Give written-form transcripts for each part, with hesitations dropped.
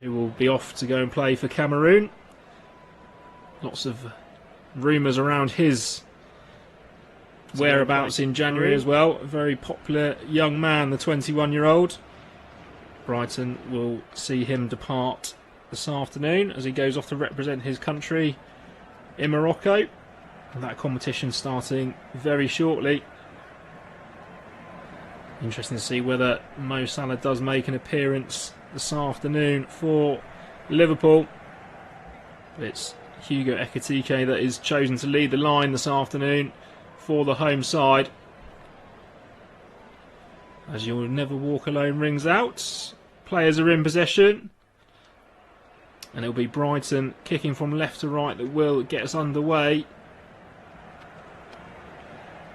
He will be off to go and play for Cameroon. Lots of rumours around his whereabouts in January as well. A very popular young man, the 21-year-old. Brighton will see him depart this afternoon as he goes off to represent his country in Morocco. And that competition starting very shortly. Interesting to see whether Mo Salah does make an appearance this afternoon for Liverpool. It's Hugo Ekitike that is chosen to lead the line this afternoon for the home side. As You'll Never Walk Alone rings out, players are in possession, and it'll be Brighton kicking from left to right that will get us underway.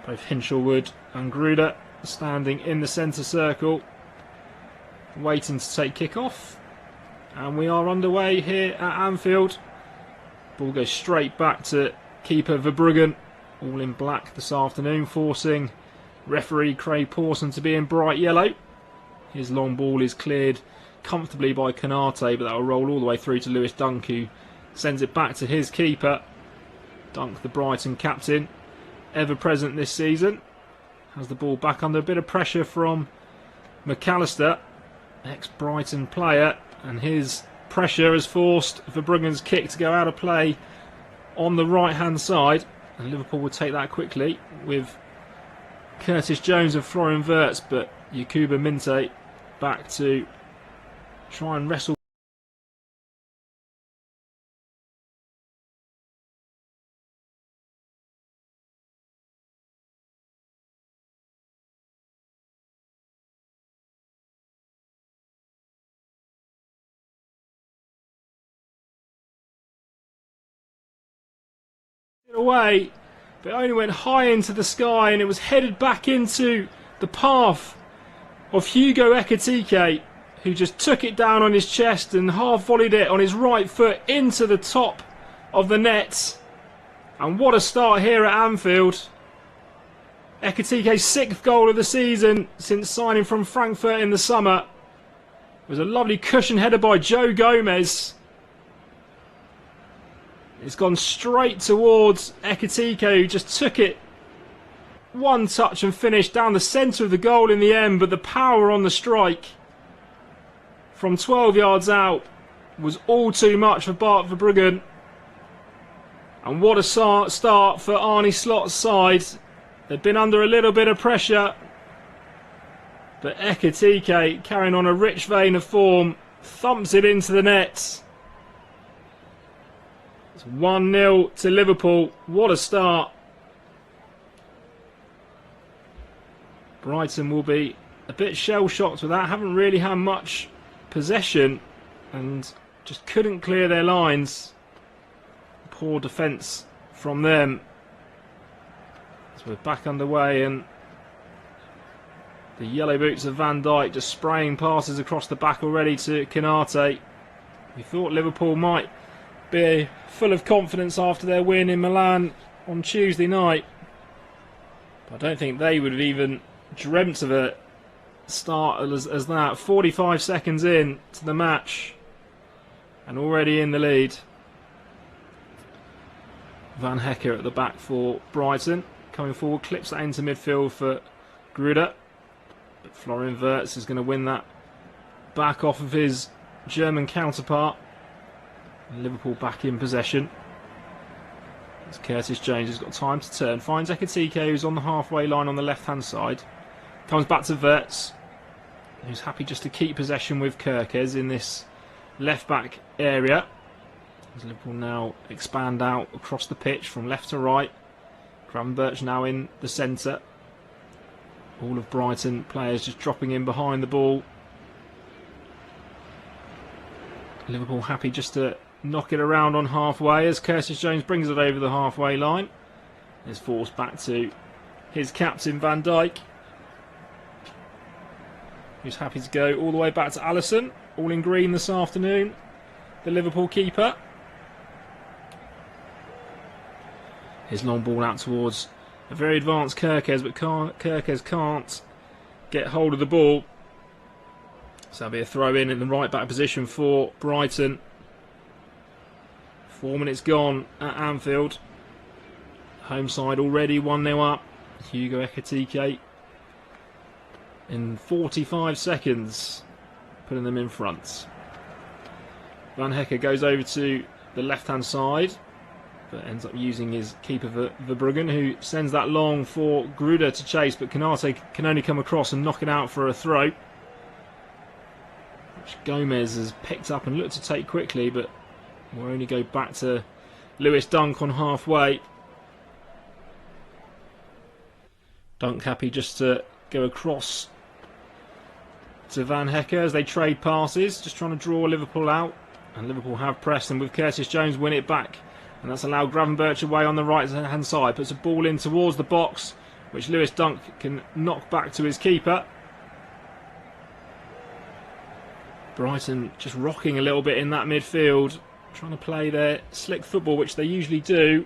Both Hinshelwood and Gruder standing in the centre circle, waiting to take kick-off. And we are underway here at Anfield. Ball goes straight back to keeper Verbruggen, all in black this afternoon, forcing referee Craig Pawson to be in bright yellow. His long ball is cleared comfortably by Konate, but that will roll all the way through to Lewis Dunk, who sends it back to his keeper. Dunk, the Brighton captain, ever present this season, has the ball back under a bit of pressure from McAllister, ex-Brighton player, and his pressure has forced Verbruggen's kick to go out of play on the right-hand side, and Liverpool will take that quickly with Curtis Jones and Florian Wirtz, but Yakuba Minte back to try and wrestle away, but it only went high into the sky, and it was headed back into the path of Hugo Ekitike, who just took it down on his chest and half volleyed it on his right foot into the top of the net. And what a start here at Anfield. Ekitike's 6th goal of the season since signing from Frankfurt in the summer. It was a lovely cushion header by Joe Gomez. It's gone straight towards Ekitike, who just took it one touch and finished down the centre of the goal in the end, but the power on the strike from 12 yards out was all too much for Bart Verbruggen. And what a start for Arne Slot's side. They've been under a little bit of pressure, but Ekitike, carrying on a rich vein of form, thumps it into the net. It's 1-0 to Liverpool. What a start. Brighton will be a bit shell-shocked with that. Haven't really had much possession and just couldn't clear their lines. Poor defence from them. So we're back underway, and the yellow boots of Van Dijk just spraying passes across the back already to Konate. We thought Liverpool might be full of confidence after their win in Milan on Tuesday night, but I don't think they would have even dreamt of a start as that. 45 seconds in to the match and already in the lead. Van Hecker at the back for Brighton, coming forward, clips that into midfield for Gruder, but Florian Wirtz is going to win that back off of his German counterpart. Liverpool back in possession. As Curtis Jones has got time to turn, finds Ekitike, who's on the halfway line on the left-hand side. Comes back to Wirtz, who's happy just to keep possession with Kerkez in this left-back area. As Liverpool now expand out across the pitch from left to right. Gravenberch now in the centre. All of Brighton players just dropping in behind the ball. Liverpool happy just to knock it around on halfway as Curtis Jones brings it over the halfway line. It's forced back to his captain Van Dijk, who's happy to go all the way back to Alisson, all in green this afternoon, the Liverpool keeper. His long ball out towards a very advanced Kerkez, but Kerkez can't get hold of the ball. So that'll be a throw in the right back position for Brighton. 4 minutes gone at Anfield. Home side already 1-0 up. Hugo Ekitike in 45 seconds, putting them in front. Van Hecke goes over to the left-hand side, but ends up using his keeper Verbruggen, who sends that long for Gruder to chase, but Canate can only come across and knock it out for a throw, which Gomez has picked up and looked to take quickly, but will only go back to Lewis Dunk on halfway. Dunk happy just to go across to Van Hecke as they trade passes, just trying to draw Liverpool out. And Liverpool have pressed, and with Curtis Jones win it back. And that's allowed Gravenberch away on the right-hand side. Puts a ball in towards the box, which Lewis Dunk can knock back to his keeper. Brighton just rocking a little bit in that midfield, trying to play their slick football, which they usually do.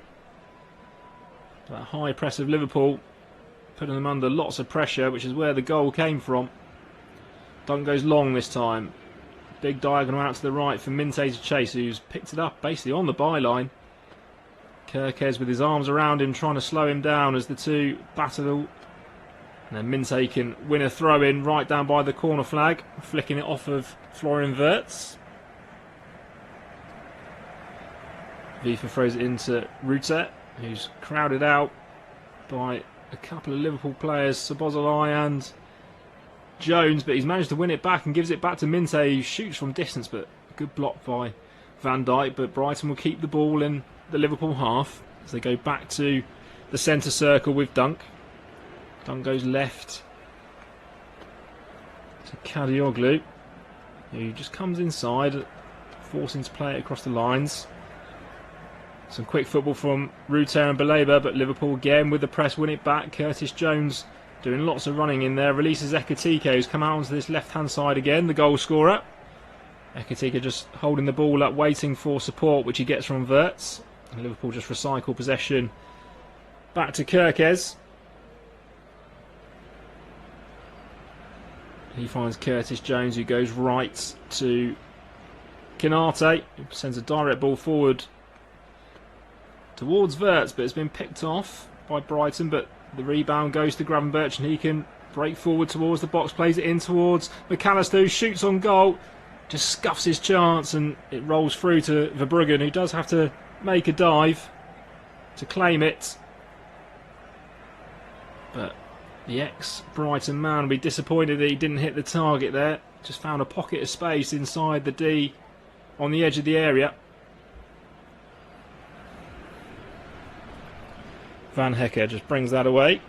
That high press of Liverpool, putting them under lots of pressure, which is where the goal came from. Dunk goes long this time. Big diagonal out to the right for Minte to chase, who's picked it up basically on the byline. Kerkez with his arms around him, trying to slow him down as the two battle. And then Minte can win a throw in right down by the corner flag, flicking it off of Florian Wirtz. Vifa throws it into Rutte, who's crowded out by a couple of Liverpool players, Szoboszlai and Jones, but he's managed to win it back and gives it back to Minte, who shoots from distance, but a good block by Van Dijk. But Brighton will keep the ball in the Liverpool half as they go back to the centre circle with Dunk. Dunk goes left to Kadioglu, who just comes inside, forcing to play it across the lines. Some quick football from Rutter and Baleba, but Liverpool again with the press win it back. Curtis Jones doing lots of running in there. Releases Ekitike, who's come out onto this left-hand side again, the goal scorer. Ekitike just holding the ball up, waiting for support, which he gets from Wirtz. And Liverpool just recycle possession back to Kerkez. He finds Curtis Jones, who goes right to Canate, who sends a direct ball forward towards Wirtz, but it's been picked off by Brighton, but the rebound goes to Gravenberch and he can break forward towards the box, plays it in towards McAllister, who shoots on goal, just scuffs his chance, and it rolls through to Verbruggen, who does have to make a dive to claim it. But the ex-Brighton man will be disappointed that he didn't hit the target there. Just found a pocket of space inside the D on the edge of the area. Van Hecke just brings that away.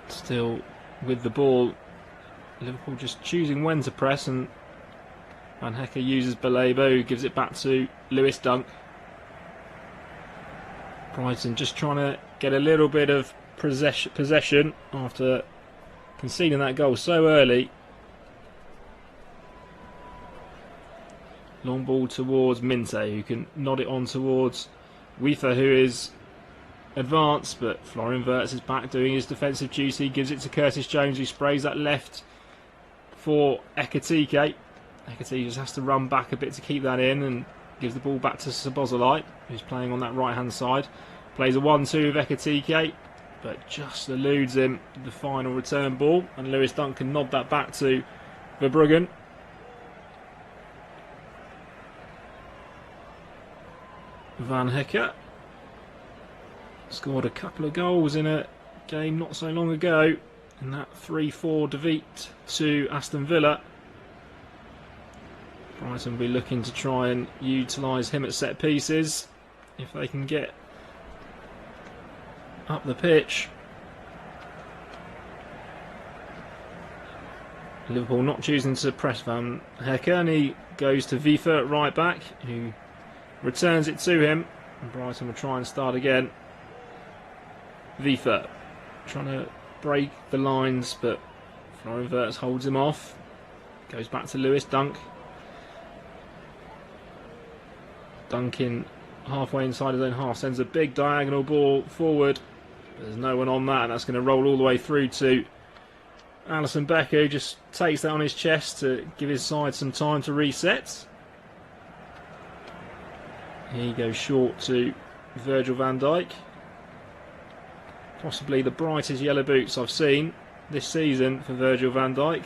Still with the ball, Liverpool just choosing when to press, and Van Hecke uses Baleba, who gives it back to Lewis Dunk. Brighton just trying to get a little bit of possession after conceding that goal so early. Long ball towards Minte, who can nod it on towards Wiether, who is advanced, but Florian Wirtz is back doing his defensive duty, gives it to Curtis Jones, who sprays that left for Ekitike. Ekitike just has to run back a bit to keep that in and gives the ball back to Szoboszlai, who's playing on that right hand side. Plays a 1-2 with Ekitike, but just eludes him the final return ball, and Lewis Dunk can nod that back to Verbruggen. Van Hecke scored a couple of goals in a game not so long ago in that 3-4 defeat to Aston Villa. Brighton will be looking to try and utilise him at set pieces if they can get up the pitch. Liverpool not choosing to press Van Hecke, and he goes to Wiether at right back, who returns it to him, and Brighton will try and start again. Wiether trying to break the lines, but Florian Wirtz holds him off. Goes back to Lewis Dunk. Duncan halfway inside his own half sends a big diagonal ball forward There's no one on that, and that's going to roll all the way through to Alisson Becker, who just takes that on his chest to give his side some time to reset. He goes short to Virgil van Dijk. Possibly the brightest yellow boots I've seen this season for Virgil van Dijk.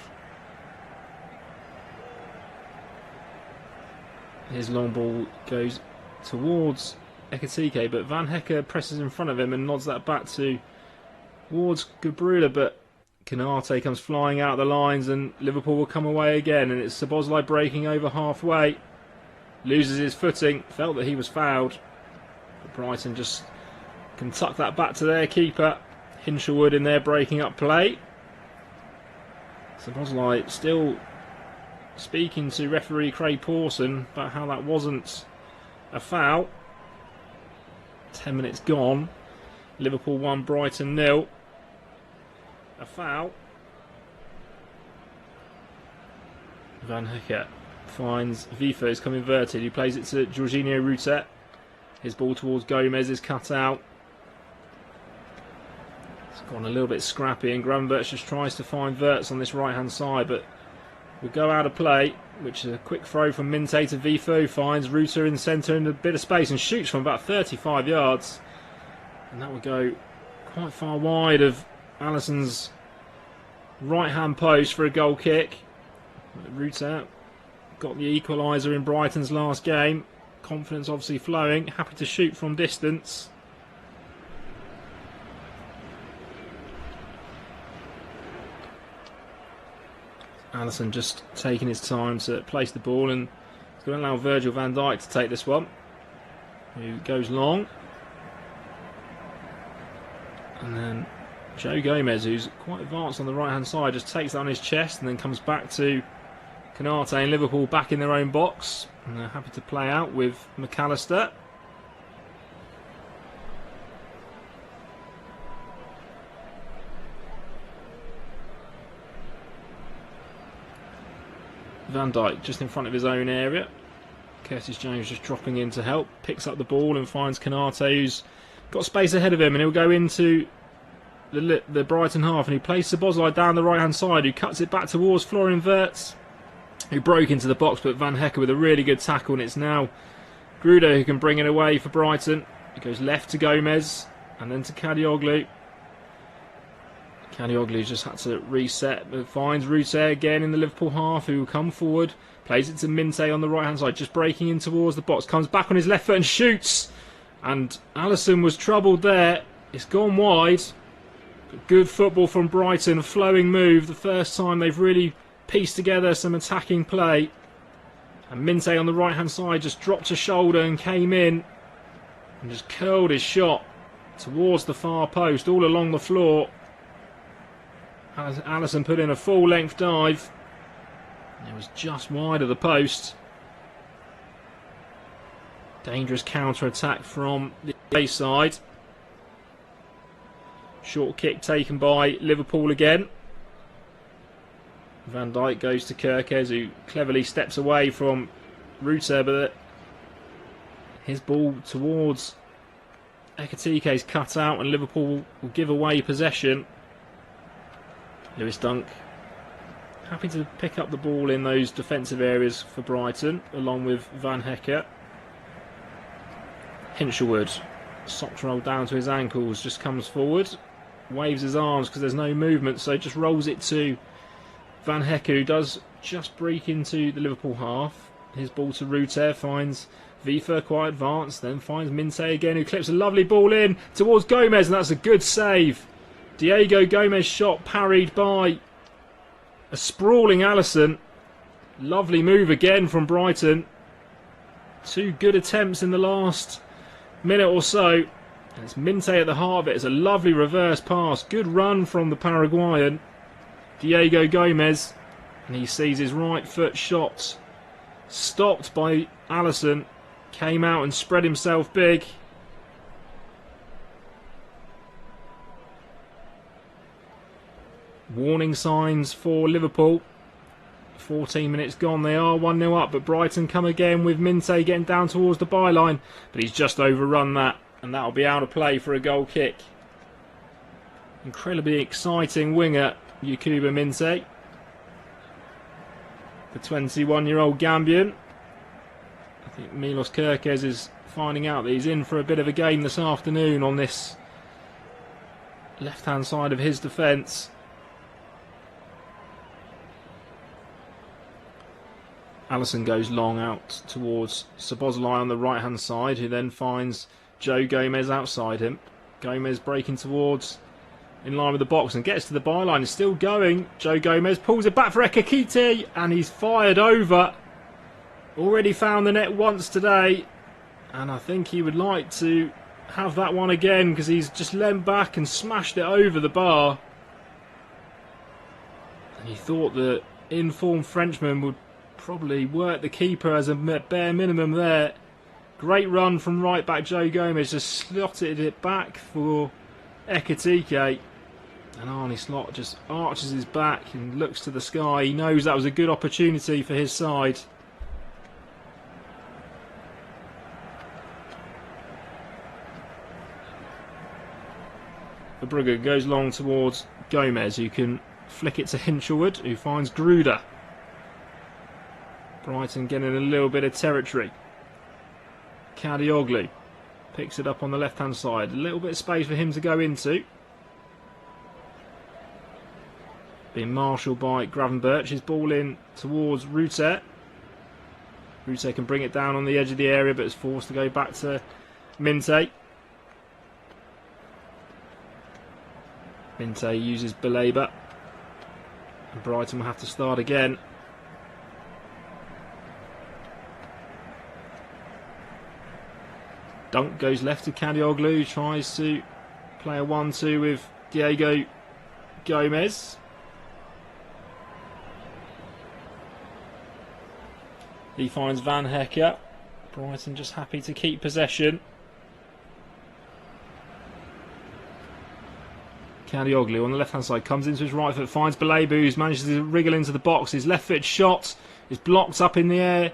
His long ball goes towards Ekitike, but Van Hecke presses in front of him and nods that back towards Gabruda, but Konate comes flying out the lines and Liverpool will come away again, and it's Szoboszlai breaking over halfway. Loses his footing, felt that he was fouled, but Brighton just can tuck that back to their keeper. Hinshelwood in there breaking up play. Szoboszlai still speaking to referee Craig Pawson about how that wasn't a foul. 10 minutes gone. Liverpool 1, Brighton 0. A foul. Van Hecke finds Vifa, who's come inverted. He plays it to Jorginho Rutet. His ball towards Gomez is cut out. It's gone a little bit scrappy, and Gravenberch just tries to find Wirtz on this right hand side, but will go out of play, which is a quick throw from Minte to Vifa, who finds Ruter in the centre in a bit of space and shoots from about 35 yards. And that will go quite far wide of Alisson's right hand post for a goal kick. Ruter got the equaliser in Brighton's last game. Confidence obviously flowing, happy to shoot from distance. Alisson just taking his time to place the ball, and he's going to allow Virgil van Dijk to take this one, who goes long. And then Joe Gomez, who's quite advanced on the right hand side, just takes that on his chest and then comes back to Konate, and Liverpool back in their own box, and they're happy to play out with McAllister. Van Dijk just in front of his own area. Curtis Jones just dropping in to help, picks up the ball and finds Konate, who's got space ahead of him, and he'll go into the Brighton half, and he plays Szoboszlai down the right hand side, who cuts it back towards Florian Wirtz, who broke into the box, but Van Hecke with a really good tackle, and it's now Gruder who can bring it away for Brighton. It goes left to Gomez and then to Kadioglu. Kadioglu's just had to reset, but finds Ruter again in the Liverpool half, who will come forward, plays it to Minte on the right hand side, just breaking in towards the box, comes back on his left foot and shoots, and Alisson was troubled there. It's gone wide, but good football from Brighton, a flowing move, the first time they've really pieced together some attacking play. And Minte on the right hand side just dropped a shoulder and came in and just curled his shot towards the far post, all along the floor. Alisson put in a full length dive. It was just wide of the post. Dangerous counter attack from the away side. Short kick taken by Liverpool again. Van Dijk goes to Kerkez, who cleverly steps away from Ruter, but his ball towards Ekitike is cut out, and Liverpool will give away possession. Lewis Dunk happy to pick up the ball in those defensive areas for Brighton, along with Van Hecke. Hinshelwood, socks rolled down to his ankles, just comes forward, waves his arms because there's no movement, so just rolls it to Van Hecke, who does just break into the Liverpool half. His ball to Ruter, finds Vifa quite advanced, then finds Minte again, who clips a lovely ball in towards Gomez, and that's a good save. Diego Gomez shot parried by a sprawling Alisson. Lovely move again from Brighton. Two good attempts in the last minute or so. And it's Minte at the heart of it. It's a lovely reverse pass. Good run from the Paraguayan. Diego Gomez. And he sees his right foot shot stopped by Alisson. Came out and spread himself big. Warning signs for Liverpool. 14 minutes gone, they are 1-0 up, but Brighton come again with Minte getting down towards the byline, but he's just overrun that, and that'll be out of play for a goal kick. Incredibly exciting winger, Yakuba Minte. The 21-year-old Gambian. I think Milos Kerkez is finding out that he's in for a bit of a game this afternoon on this left-hand side of his defence. Allison goes long out towards Szoboszlai on the right-hand side, who then finds Joe Gomez outside him. Gomez breaking towards, in line with the box, and gets to the byline. Is still going. Joe Gomez pulls it back for Ekekite, and he's fired over. Already found the net once today, and I think he would like to have that one again, because he's just leant back and smashed it over the bar. And he thought the in-form Frenchman would probably work the keeper as a bare minimum there. Great run from right back Joe Gomez, just slotted it back for Ekitike. And Arnie Slot just arches his back and looks to the sky. He knows that was a good opportunity for his side. Verbrugge goes long towards Gomez, who can flick it to Hinchelwood, who finds Gruder. Brighton getting a little bit of territory. Kadioglu picks it up on the left-hand side. A little bit of space for him to go into. Being marshalled by Gravenberch. His ball in towards Ruter. Ruter can bring it down on the edge of the area, but is forced to go back to Minte. Minte uses Belabor. And Brighton will have to start again. Dunk goes left to Kadioglu, tries to play a 1-2 with Diego Gomez. He finds Van Hecker. Brighton just happy to keep possession. Kadioglu on the left hand side comes into his right foot, finds Belabor, who's managed to wriggle into the box. His left foot shot is blocked up in the air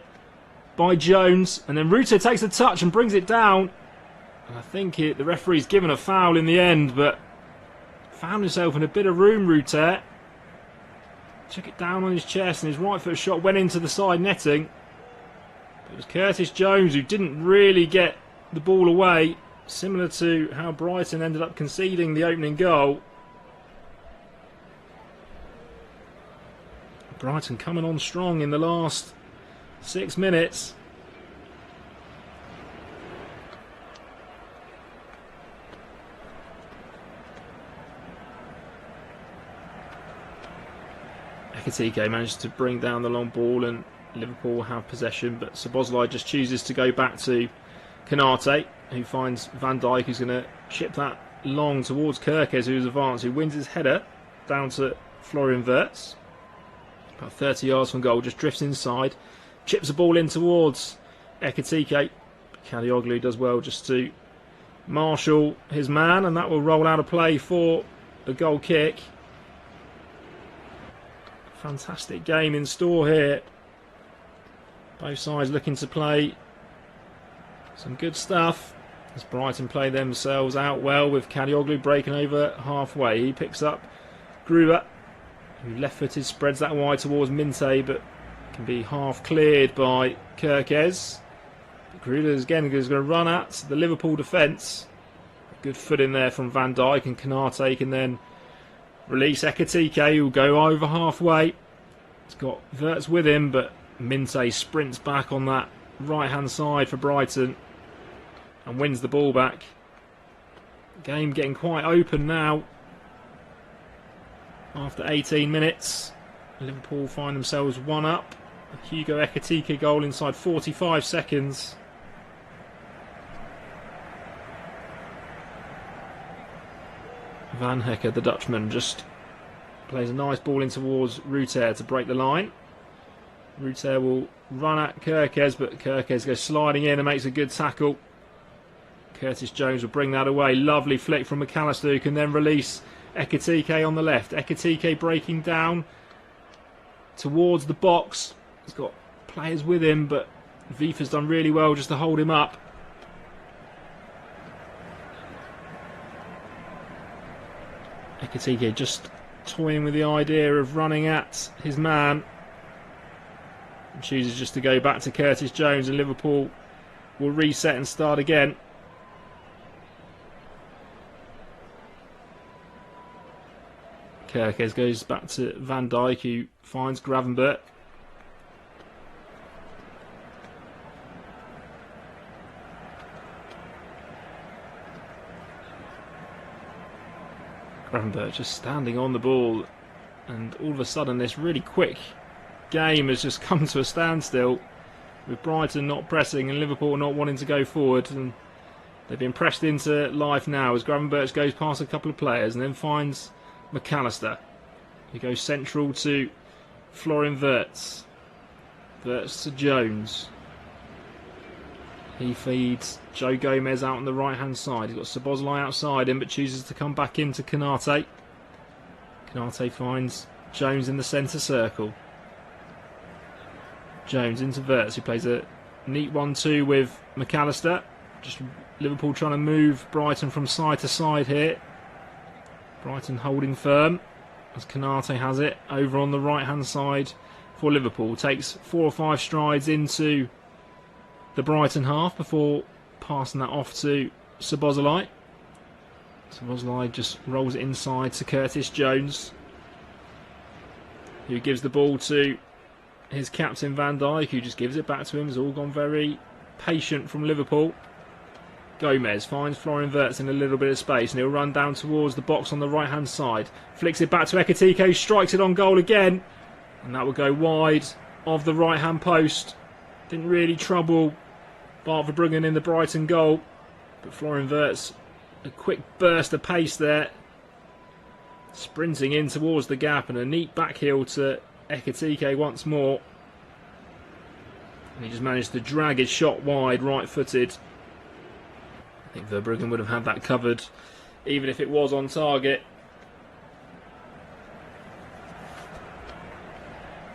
by Jones, and then Ruter takes a touch and brings it down. And I think the referee's given a foul in the end, but found himself in a bit of room, Ruter. Took it down on his chest, and his right foot shot went into the side netting. But it was Curtis Jones who didn't really get the ball away, similar to how Brighton ended up conceding the opening goal. Brighton coming on strong in the last 6 minutes. Ekitike managed to bring down the long ball and Liverpool have possession, but Szoboszlai just chooses to go back to Konate, who finds Van Dijk, who's going to chip that long towards Kerkez, who's advanced, who wins his header down to Florian Wirtz. About 30 yards from goal, just drifts inside, chips the ball in towards Ekitike. Kadioglu does well just to marshal his man, and that will roll out of play for a goal kick. Fantastic game in store here. Both sides looking to play some good stuff as Brighton play themselves out well, with Kadioglu breaking over halfway. He picks up Gruber, who left-footed, spreads that wide towards Minte, but can be half cleared by Kerkez. Gruber again is going to run at the Liverpool defence. Good foot in there from Van Dijk, and Konate can then release Ekitike, who will go over halfway. He's got Wirtz with him, but Minte sprints back on that right-hand side for Brighton and wins the ball back. Game getting quite open now. After 18 minutes, Liverpool find themselves one up. A Hugo Ekitike goal inside 45 seconds. Van Hecker, the Dutchman, just plays a nice ball in towards Ruter to break the line. Ruter will run at Kerkez, but Kerkez goes sliding in and makes a good tackle. Curtis Jones will bring that away. Lovely flick from McAllister, who can then release Ekitike on the left. Ekitike breaking down towards the box. He's got players with him, but Vifa's done really well just to hold him up. Ekitike just toying with the idea of running at his man. And chooses just to go back to Curtis Jones, and Liverpool will reset and start again. Kerkez goes back to Van Dijk, who finds Gravenberch. Gravenberch just standing on the ball, and all of a sudden this really quick game has just come to a standstill, with Brighton not pressing and Liverpool not wanting to go forward, and they've been pressed into life now as Gravenberch goes past a couple of players and then finds McAllister. He goes central to Florian Wirtz. Wirtz to Jones. He feeds Joe Gomez out on the right hand side. He's got Szoboszlai outside him but chooses to come back into Konate. Konate finds Jones in the centre circle. Jones into Wirtz, who plays a neat 1-2 with McAllister. Just Liverpool trying to move Brighton from side to side here. Brighton holding firm as Konate has it over on the right hand side for Liverpool. Takes 4 or 5 strides into the Brighton half before passing that off to Szoboszlai. Szoboszlai just rolls it inside to Curtis Jones, who gives the ball to his captain Van Dijk, who just gives it back to him. It's all gone very patient from Liverpool. Gomez finds Florian Wirtz in a little bit of space, and he'll run down towards the box on the right hand side. Flicks it back to Ekitike, who strikes it on goal again, and that will go wide of the right hand post. Didn't really trouble Bart Verbruggen in the Brighton goal, but Florian Wirtz, a quick burst of pace there, sprinting in towards the gap, and a neat back heel to Ekitike once more, and he just managed to drag his shot wide, right footed. I think Verbruggen would have had that covered even if it was on target.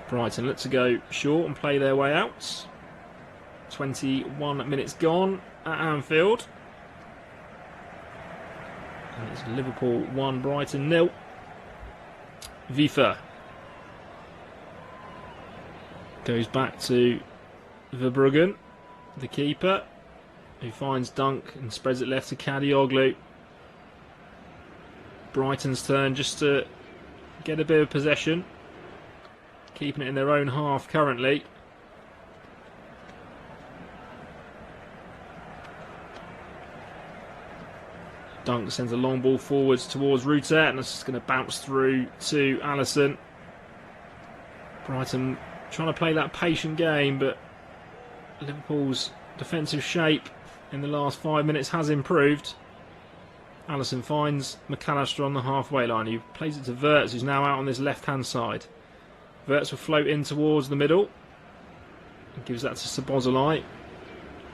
Brighton look to go short and play their way out. 21 minutes gone at Anfield. And it's Liverpool 1, Brighton 0. Vifa goes back to Verbruggen, the keeper, who finds Dunk and spreads it left to Kadioglu. Brighton's turn just to get a bit of possession, keeping it in their own half currently. Dunk sends a long ball forwards towards Rutter, and it's just going to bounce through to Alisson. Brighton trying to play that patient game, but Liverpool's defensive shape in the last 5 minutes has improved. Alisson finds McAllister on the halfway line. He plays it to Wirtz, who's now out on this left-hand side. Wirtz will float in towards the middle and gives that to Szoboszlai.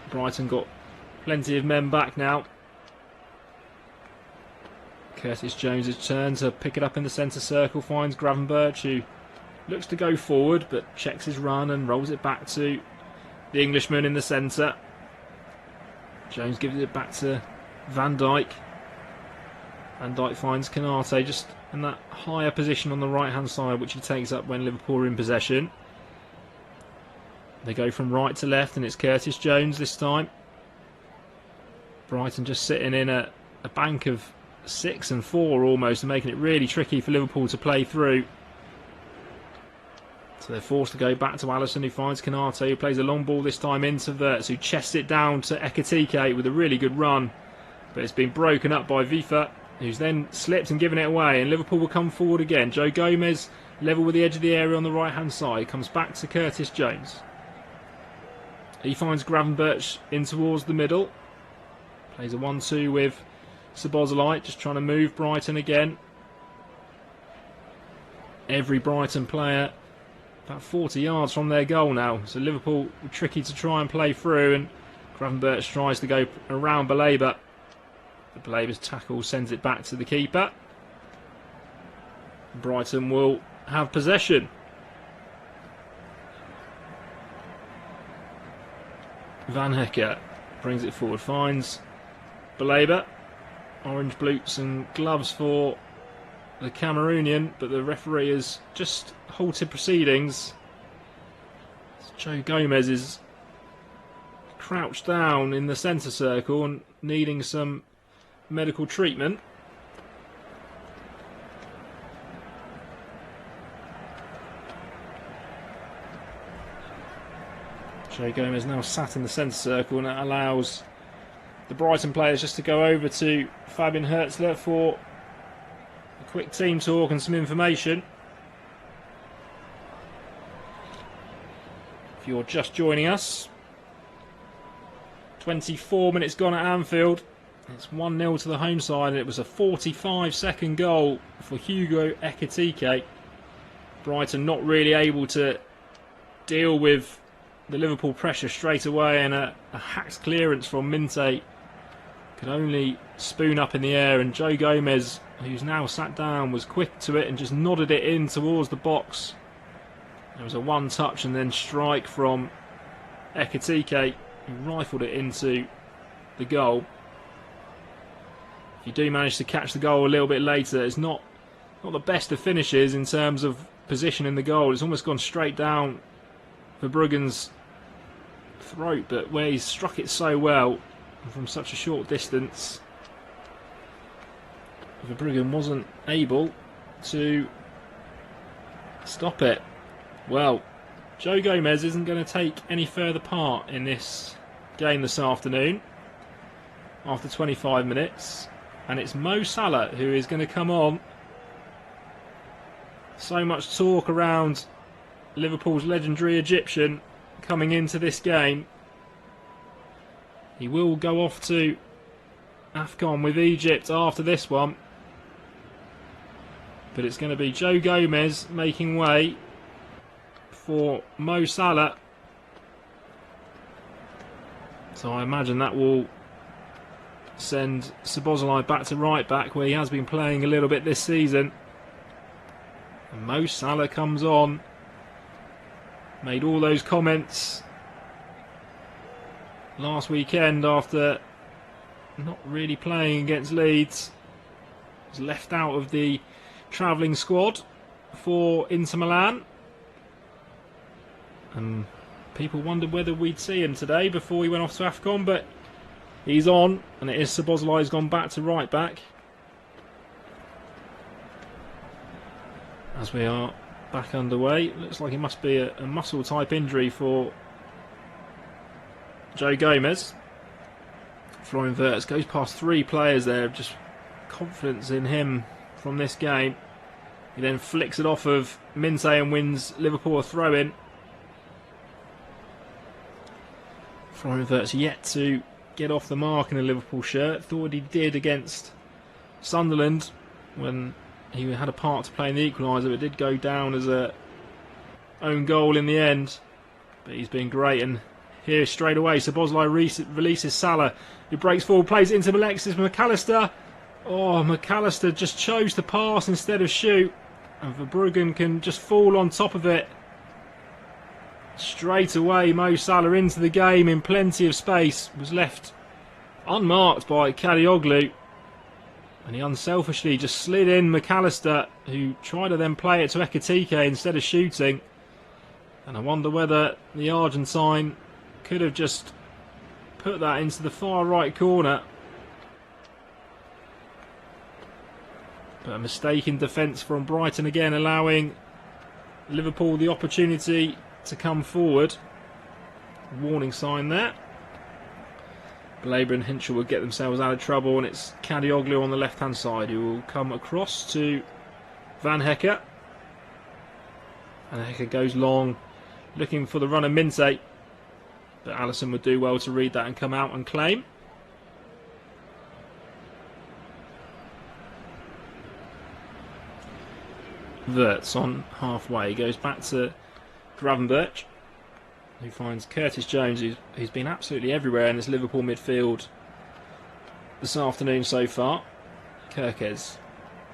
Brighton got plenty of men back now. Curtis Jones' turn to pick it up in the centre circle, finds Gravenberch, who looks to go forward but checks his run and rolls it back to the Englishman in the centre. Jones gives it back to Van Dijk. Van Dijk finds Konate just in that higher position on the right hand side, which he takes up when Liverpool are in possession. They go from right to left, and it's Curtis Jones this time. Brighton just sitting in a bank of 6 and 4 almost, and making it really tricky for Liverpool to play through. So they're forced to go back to Alisson, who finds Konate, who plays a long ball this time into Wirtz, who chests it down to Ekitike with a really good run, but it's been broken up by Vifa, who's then slipped and given it away, and Liverpool will come forward again. Joe Gomez level with the edge of the area on the right hand side, comes back to Curtis Jones. He finds Gravenberch in towards the middle, plays a 1-2 with Szoboszlai, just trying to move Brighton again. Every Brighton player about 40 yards from their goal now, so Liverpool tricky to try and play through, and Gravenberch tries to go around Baleba. The Baleba's tackle sends it back to the keeper. Brighton will have possession. Van Hecker brings it forward, finds Baleba. Orange boots and gloves for the Cameroonian, but the referee has just halted proceedings. Joe Gomez is crouched down in the centre circle and needing some medical treatment. Joe Gomez now sat in the centre circle, and that allows the Brighton players just to go over to Fabian Hertzler for a quick team talk and some information. If you're just joining us, 24 minutes gone at Anfield. It's 1-0 to the home side, and it was a 45-second goal for Hugo Ekitike. Brighton not really able to deal with the Liverpool pressure straight away, and a hacked clearance from Minte could only spoon up in the air, and Joe Gomez, who's now sat down, was quick to it and just nodded it in towards the box. There was a one-touch and then strike from Ekitike, who rifled it into the goal. If you do manage to catch the goal a little bit later, it's not the best of finishes in terms of position in the goal. It's almost gone straight down Verbruggen's throat, but where he's struck it so well from such a short distance, Verbruggen wasn't able to stop it. Well, Joe Gomez isn't going to take any further part in this game this afternoon after 25 minutes, and it's Mo Salah who is going to come on. So much talk around Liverpool's legendary Egyptian coming into this game. He will go off to AFCON with Egypt after this one, but it's going to be Joe Gomez making way for Mo Salah. So I imagine that will send Szoboszlai back to right back, where he has been playing a little bit this season. And Mo Salah comes on, made all those comments last weekend after not really playing against Leeds. Was left out of the travelling squad for Inter Milan, and people wondered whether we'd see him today before he went off to AFCON, but he's on, and it is Szoboszlai who's gone back to right back. As we are back underway, looks like it must be a muscle type injury for Joe Gomez. Florian Wirtz goes past three players there, just confidence in him from this game. He then flicks it off of Minte and wins Liverpool a throw-in. Florian Wirtz yet to get off the mark in a Liverpool shirt. Thought he did against Sunderland when he had a part to play in the equaliser, but it did go down as a own goal in the end. But he's been great, and here straight away Szoboszlai releases Salah, who breaks forward, plays it into Alexis McAllister. Oh, McAllister just chose to pass instead of shoot, and Verbruggen can just fall on top of it. Straight away Mo Salah into the game in plenty of space, was left unmarked by Kadioglu, and he unselfishly just slid in McAllister, who tried to then play it to Ekitike instead of shooting. And I wonder whether the Argentine could have just put that into the far right corner. But a mistake in defence from Brighton again, allowing Liverpool the opportunity to come forward. Warning sign there. Blaber and Hinchell will get themselves out of trouble, and it's Kadioglu on the left hand side who will come across to Van Hecke. Van Hecke goes long, looking for the runner Minte, but Alisson would do well to read that and come out and claim. Wirtz on halfway goes back to Gravenberch, who finds Curtis Jones, who's been absolutely everywhere in this Liverpool midfield this afternoon so far. Kirkes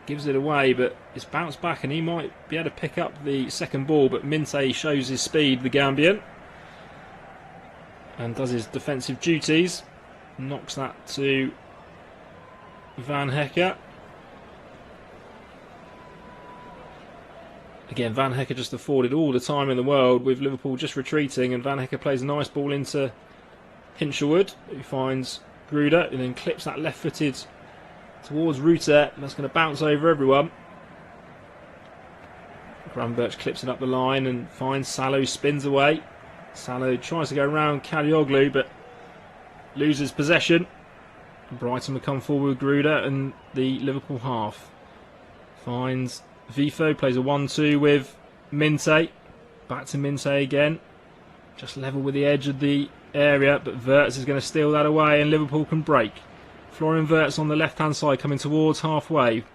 gives it away, but it's bounced back, and he might be able to pick up the second ball, but Minte shows his speed, the Gambian, and does his defensive duties. Knocks that to Van Hecke. Again, Van Hecker just afforded all the time in the world with Liverpool just retreating, and Van Hecker plays a nice ball into Hinshelwood, who finds Gruder, and then clips that left-footed towards Ruter. That's going to bounce over everyone. Gravenberch clips it up the line and finds Salah, spins away. Salah tries to go around Kadioglu, but loses possession. Brighton will come forward with Gruder, and the Liverpool half finds Vifo, plays a 1-2 with Minte. Back to Minte again. Just level with the edge of the area, but Wirtz is going to steal that away, and Liverpool can break. Florian Wirtz on the left-hand side, coming towards halfway.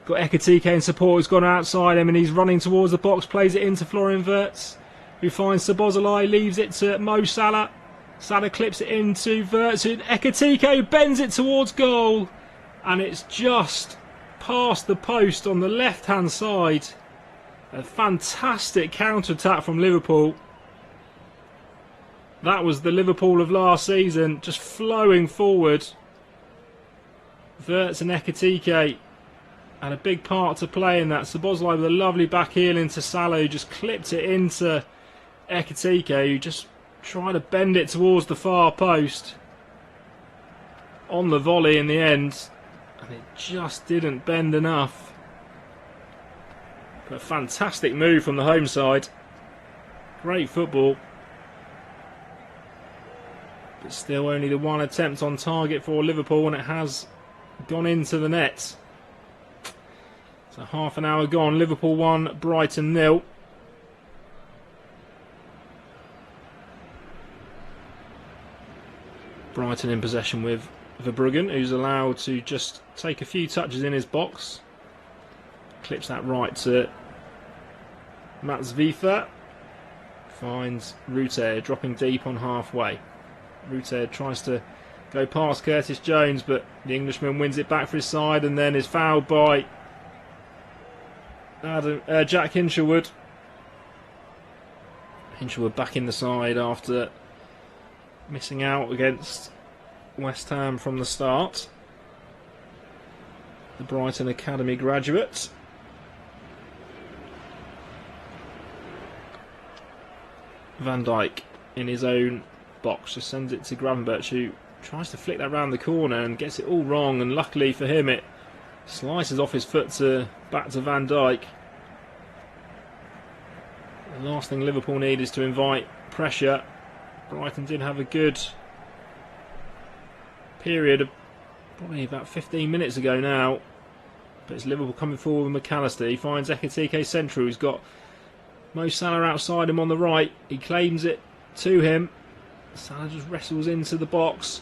Got Ekitike in support, who's gone outside him, and he's running towards the box, plays it into Florian Wirtz, who finds Szoboszlai, leaves it to Mo Salah. Salah clips it into Wirtz, and Ekitike bends it towards goal, and it's just past the post on the left-hand side. A fantastic counter-attack from Liverpool. That was the Liverpool of last season, just flowing forward. Wirtz and Ekitike had a big part to play in that. Szoboszlai with a lovely back heel into Salah, who just clipped it into Ekitike, who just tried to bend it towards the far post on the volley in the end, and it just didn't bend enough. But a fantastic move from the home side. Great football. But still only the one attempt on target for Liverpool, and it has gone into the net. So half an hour gone. Liverpool 1, Brighton 0. Brighton in possession with Verbruggen, who's allowed to just take a few touches in his box. Clips that right to Mats Vifa. Finds Ruter dropping deep on halfway. Ruter tries to go past Curtis Jones, but the Englishman wins it back for his side, and then is fouled by Jack Hinshelwood. Hinshelwood back in the side after missing out against West Ham from the start. The Brighton Academy graduate. Van Dijk in his own box just sends it to Gravenberch, who tries to flick that round the corner and gets it all wrong, and luckily for him it slices off his foot back to Van Dijk. The last thing Liverpool need is to invite pressure. Brighton did have a good period probably about 15 minutes ago now, but it's Liverpool coming forward with McAllister. He finds Ekitike central, who's got Mo Salah outside him on the right. He claims it to him. Salah just wrestles into the box,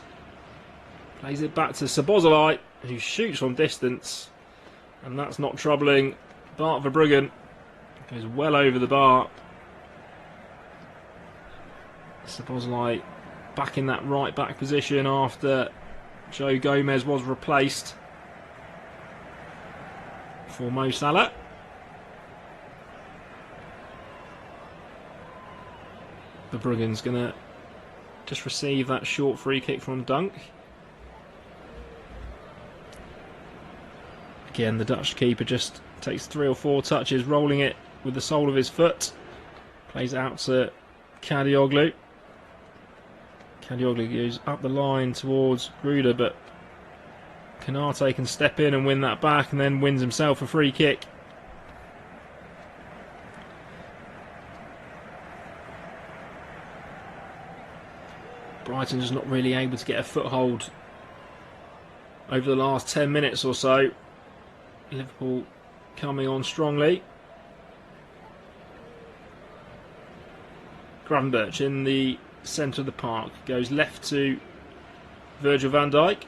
plays it back to Szoboszlai, who shoots from distance, and that's not troubling Bart Verbruggen. Goes well over the bar. Szoboszlai back in that right back position after Joe Gomez was replaced for Mo Salah. Verbruggen's going to just receive that short free kick from Dunk. Again, the Dutch keeper just takes 3 or 4 touches, rolling it with the sole of his foot. Plays it out to Kadioglu. Kadioglu goes up the line towards Gruder, but Konate can step in and win that back, and then wins himself a free kick. Brighton just not really able to get a foothold over the last 10 minutes or so. Liverpool coming on strongly. Gravenberch in the centre of the park, goes left to Virgil van Dijk.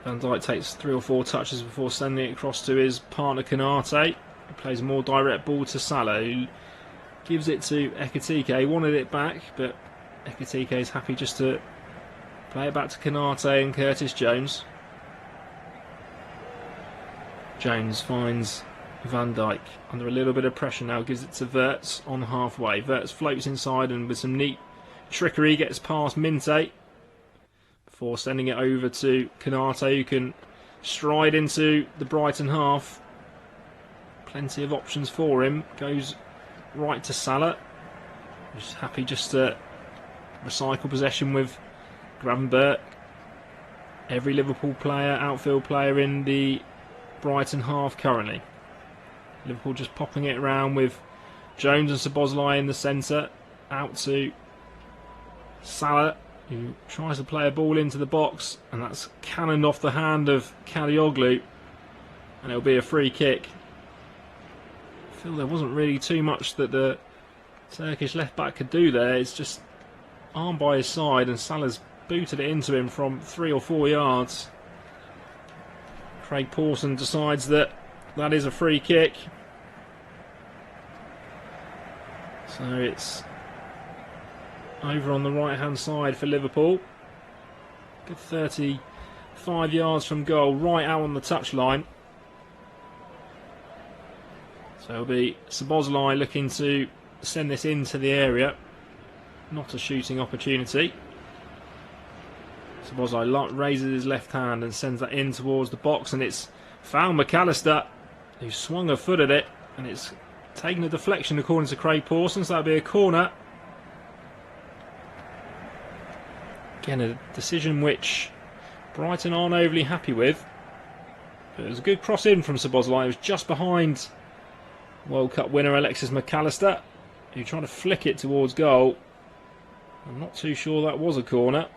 Van Dijk takes 3 or 4 touches before sending it across to his partner Konate. He plays a more direct ball to Salah, who gives it to Ekitike. He wanted it back, but Ekitike is happy just to play it back to Konate and Curtis Jones. Jones finds Van Dijk under a little bit of pressure now, gives it to Wirtz on halfway. Wirtz floats inside and with some neat trickery gets past Minte before sending it over to Konate, who can stride into the Brighton half. plenty of options for him. Goes right to Salah, who's happy just to recycle possession with Gravenberch. Every Liverpool player, outfield player in the Brighton half currently. Liverpool just popping it around with Jones and Szoboszlai in the centre. Out to Salah, who tries to play a ball into the box, and that's cannoned off the hand of Kadioglu, and it'll be a free kick. I feel there wasn't really too much that the Turkish left back could do there. It's just arm by his side, and Salah's booted it into him from 3 or 4 yards. Craig Pawson decides that is a free kick. So it's over on the right hand side for Liverpool. Good 35 yards from goal, right out on the touchline. So it'll be Szoboszlai looking to send this into the area. Not a shooting opportunity. Szoboszlai raises his left hand and sends that in towards the box, and it's found McAllister, who swung a foot at it, and it's taken a deflection according to Craig Pawson, so that'll be a corner. Again, a decision which Brighton aren't overly happy with. But it was a good cross in from Szoboszlai. It was just behind World Cup winner Alexis McAllister, who tried to flick it towards goal. I'm not too sure that was a corner.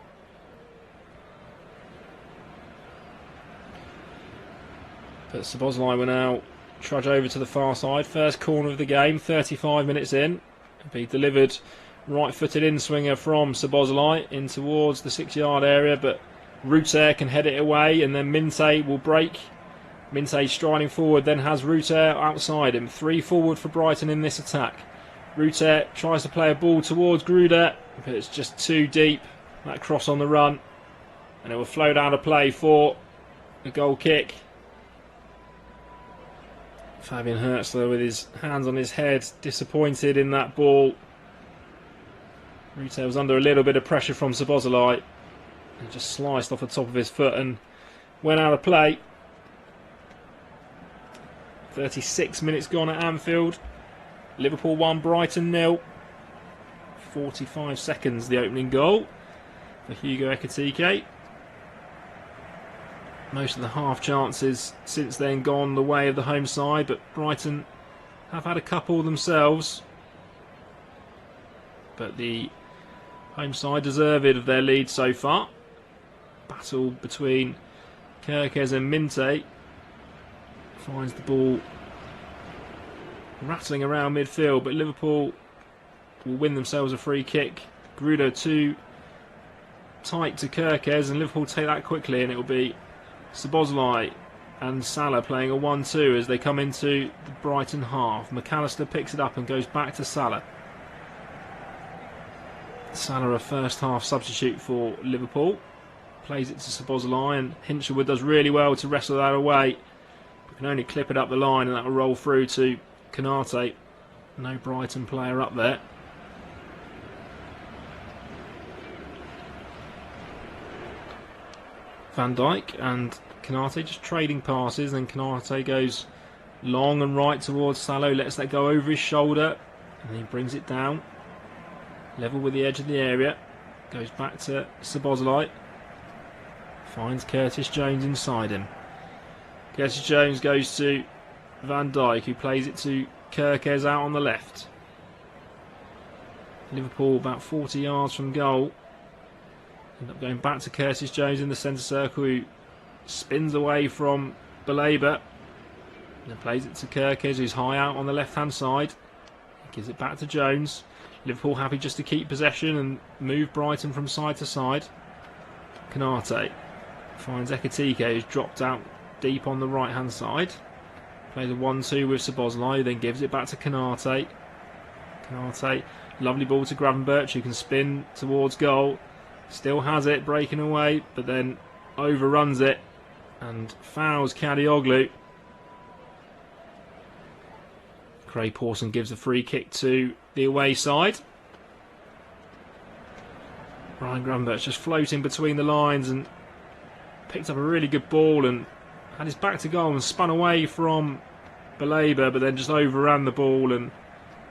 But Szoboszlai will now trudge over to the far side. First corner of the game, 35 minutes in. It'll be delivered right-footed in-swinger from Szoboszlai in towards the 6-yard area, but Ruter can head it away, and then Minte will break. Minte striding forward, then has Ruter outside him. 3 forward for Brighton in this attack. Ruter tries to play a ball towards Gruder, but it's just too deep. That cross on the run, and it will float out of play for a goal kick. Fabian Hertzler with his hands on his head, disappointed in that ball. Ruter was under a little bit of pressure from Szoboszlai, and just sliced off the top of his foot and went out of play. 36 minutes gone at Anfield. Liverpool 1, Brighton 0. 45 seconds the opening goal for Hugo Ekitike. Most of the half chances since then gone the way of the home side, but Brighton have had a couple themselves. But the home side deserved of their lead so far. Battle between Kerkez and Minte. Finds the ball rattling around midfield, but Liverpool will win themselves a free kick. Gruder too tight to Kerkez, and Liverpool take that quickly, and it will be Szoboszlai and Salah playing a 1-2 as they come into the Brighton half. McAllister picks it up and goes back to Salah. Salah, a first half substitute for Liverpool, plays it to Szoboszlai, and Hinshelwood does really well to wrestle that away, but can only clip it up the line, and that will roll through to Konate. No Brighton player up there. Van Dijk and Konate just trading passes, and Konate goes long and right towards Salah, lets that go over his shoulder, and he brings it down level with the edge of the area. Goes back to Szoboszlai, finds Curtis Jones inside him. Curtis Jones goes to Van Dijk, who plays it to Kerkez out on the left. Liverpool about 40 yards from goal. End up going back to Curtis Jones in the centre circle, who spins away from Baleba, and then plays it to Kerkez, who's high out on the left hand side. He gives it back to Jones. Liverpool happy just to keep possession and move Brighton from side to side. Konate finds Ekitike, who's dropped out deep on the right hand side. Plays a 1-2 with Szoboszlai, then gives it back to Konate. Konate, lovely ball to Gravenberch, who can spin towards goal. Still has it, breaking away, but then overruns it and fouls Kadioglu. Craig Pawson gives a free kick to the away side. Ryan Gravenberch just floating between the lines and picked up a really good ball and had his back to goal and spun away from Baleba, but then just overran the ball, and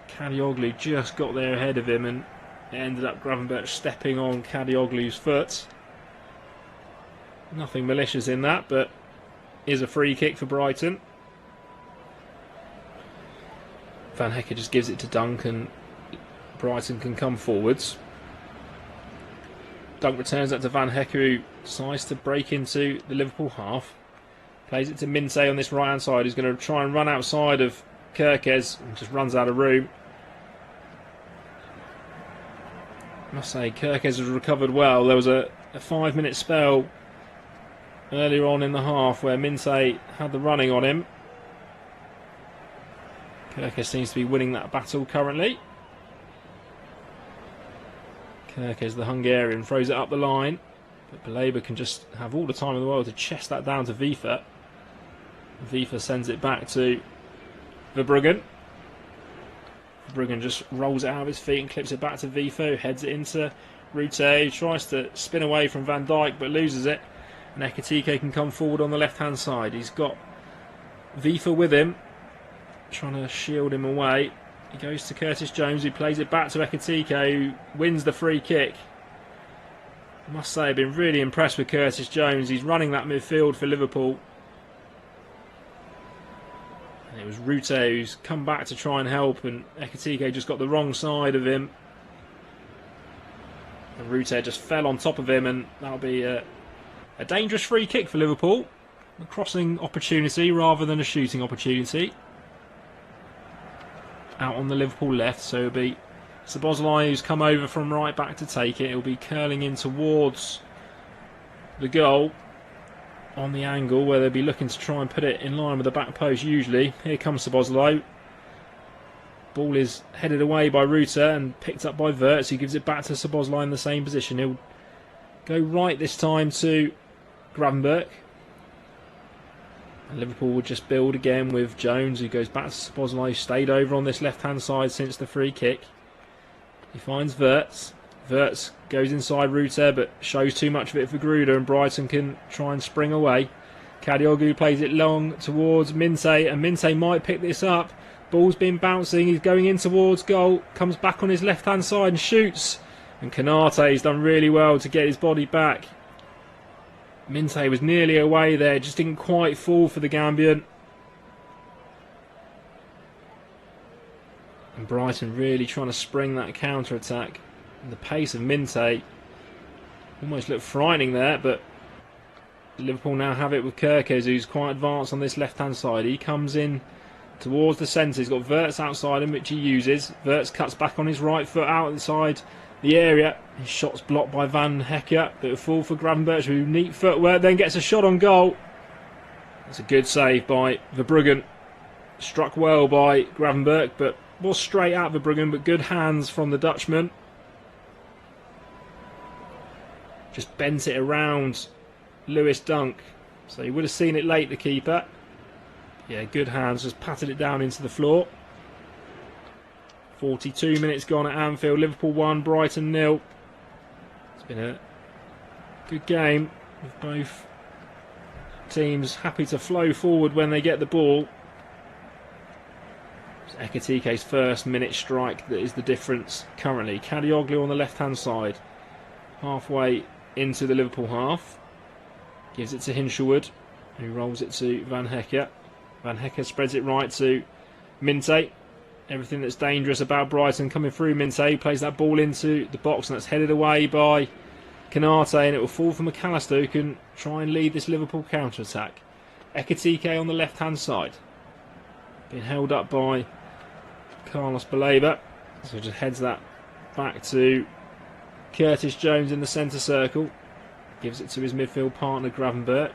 Kadioglu just got there ahead of him, and it ended up Gravenberch stepping on Kadioglu's foot. Nothing malicious in that, but is a free kick for Brighton. Van Hecke just gives it to Dunk, and Brighton can come forwards. Dunk returns that to Van Hecke, who decides to break into the Liverpool half. Plays it to Minte on this right hand side, who's going to try and run outside of Kerkez, and just runs out of room. I must say, Kerkez has recovered well. There was a 5-minute spell earlier on in the half where Minte had the running on him. Kerkez seems to be winning that battle currently. Kerkez, the Hungarian, throws it up the line, but Baleba can just have all the time in the world to chest that down to Wiefer. Wiefer sends it back to Verbruggen. Verbruggen just rolls it out of his feet and clips it back to Wiefer, who heads it into Rute, who tries to spin away from Van Dijk but loses it. And Ekitike can come forward on the left hand side. He's got Wiefer with him, trying to shield him away. He goes to Curtis Jones, who plays it back to Ekitike, who wins the free kick. I must say, I've been really impressed with Curtis Jones. He's running that midfield for Liverpool. And it was Rute who's come back to try and help, and Ekitike just got the wrong side of him. And Rute just fell on top of him, and that'll be a dangerous free kick for Liverpool. A crossing opportunity rather than a shooting opportunity. Out on the Liverpool left, so it'll be Szoboszlai, who's come over from right back to take it. It'll be curling in towards the goal on the angle where they'll be looking to try and put it in line with the back post usually. Here comes Szoboszlai. Ball is headed away by Rute and picked up by Wirtz, who gives it back to Szoboszlai in the same position. He'll go right this time to Gravenberch. And Liverpool will just build again with Jones, who goes back to Szoboszlai, who stayed over on this left-hand side since the free kick. He finds Wirtz. Wirtz goes inside Rute, but shows too much of it for Gruder, and Brighton can try and spring away. Kadioglu plays it long towards Minte, and Minte might pick this up. Ball's been bouncing, he's going in towards goal, comes back on his left-hand side and shoots. And Konate's done really well to get his body back. Minte was nearly away there, just didn't quite fall for the Gambian. And Brighton really trying to spring that counter-attack. And the pace of Minte almost looked frightening there, but Liverpool now have it with Kerkez, who's quite advanced on this left-hand side. He comes in towards the centre. He's got Wirtz outside him, which he uses. Wirtz cuts back on his right foot outside the area. His shot's blocked by Van Hecke, but a fall for Gravenberch, who neat footwork, then gets a shot on goal. That's a good save by Verbruggen. Struck well by Gravenberch, but was straight at Verbruggen, but good hands from the Dutchman. Just bent it around Lewis Dunk, so he would have seen it late, the keeper. Yeah, good hands, just patted it down into the floor. 42 minutes gone at Anfield. Liverpool 1, Brighton 0. It's been a good game with both teams happy to flow forward when they get the ball. It's Ekitike's first minute strike that is the difference currently. Kadioglu on the left-hand side, halfway into the Liverpool half. Gives it to Hinshelwood, who rolls it to Van Hecke. Van Hecke spreads it right to Minte. Everything that's dangerous about Brighton coming through Minte. He plays that ball into the box, and that's headed away by Konate, and it will fall for McAllister, who can try and lead this Liverpool counter-attack. Ekitike on the left-hand side, being held up by Carlos Baleba, so just heads that back to Curtis Jones in the centre circle. Gives it to his midfield partner Gravenberch,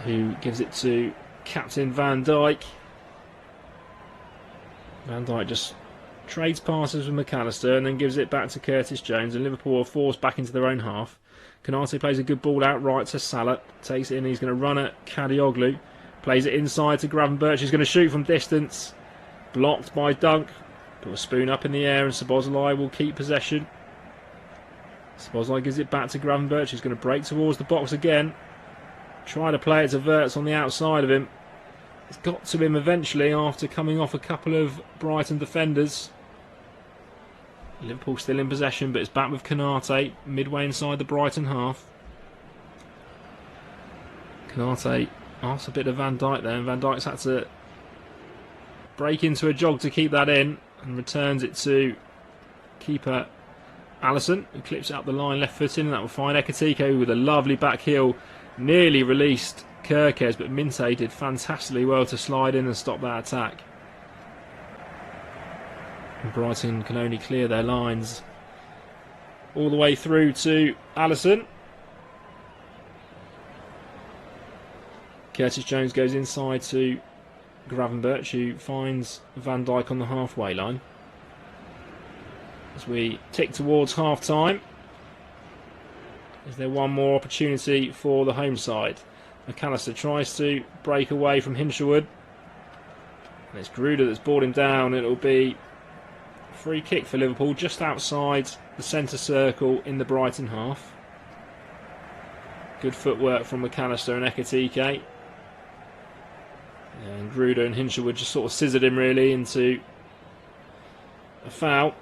who gives it to captain Van Dijk. Van Dijk just trades passes with McAllister and then gives it back to Curtis Jones, and Liverpool are forced back into their own half. Konate plays a good ball out right to Salah, takes it in, he's going to run at Kadioglu, plays it inside to Gravenberch, he's going to shoot from distance, blocked by Dunk, put a spoon up in the air, and Szoboszlai will keep possession. Szoboszlai gives it back to Gravenberch, who's going to break towards the box again, Try to play it to Wirtz on the outside of him. It's got to him eventually after coming off a couple of Brighton defenders. Liverpool still in possession, but it's back with Konate midway inside the Brighton half. Konate asks a bit of Van Dijk there, and Van Dijk's had to break into a jog to keep that in, and returns it to keeper Alisson, who clips it up the line left foot in, and that will find Ekitike with a lovely back heel. Nearly released Kirkes, but Minte did fantastically well to slide in and stop that attack. And Brighton can only clear their lines all the way through to Alisson. Curtis Jones goes inside to Gravenberch, who finds Van Dijk on the halfway line. As we tick towards half time, is there one more opportunity for the home side? McAllister tries to break away from Hinshelwood. And it's Gruder that's brought him down. It'll be a free kick for Liverpool just outside the centre circle in the Brighton half. Good footwork from McAllister and Ekitike. And Gruder and Hinshelwood just sort of scissored him really into a foul.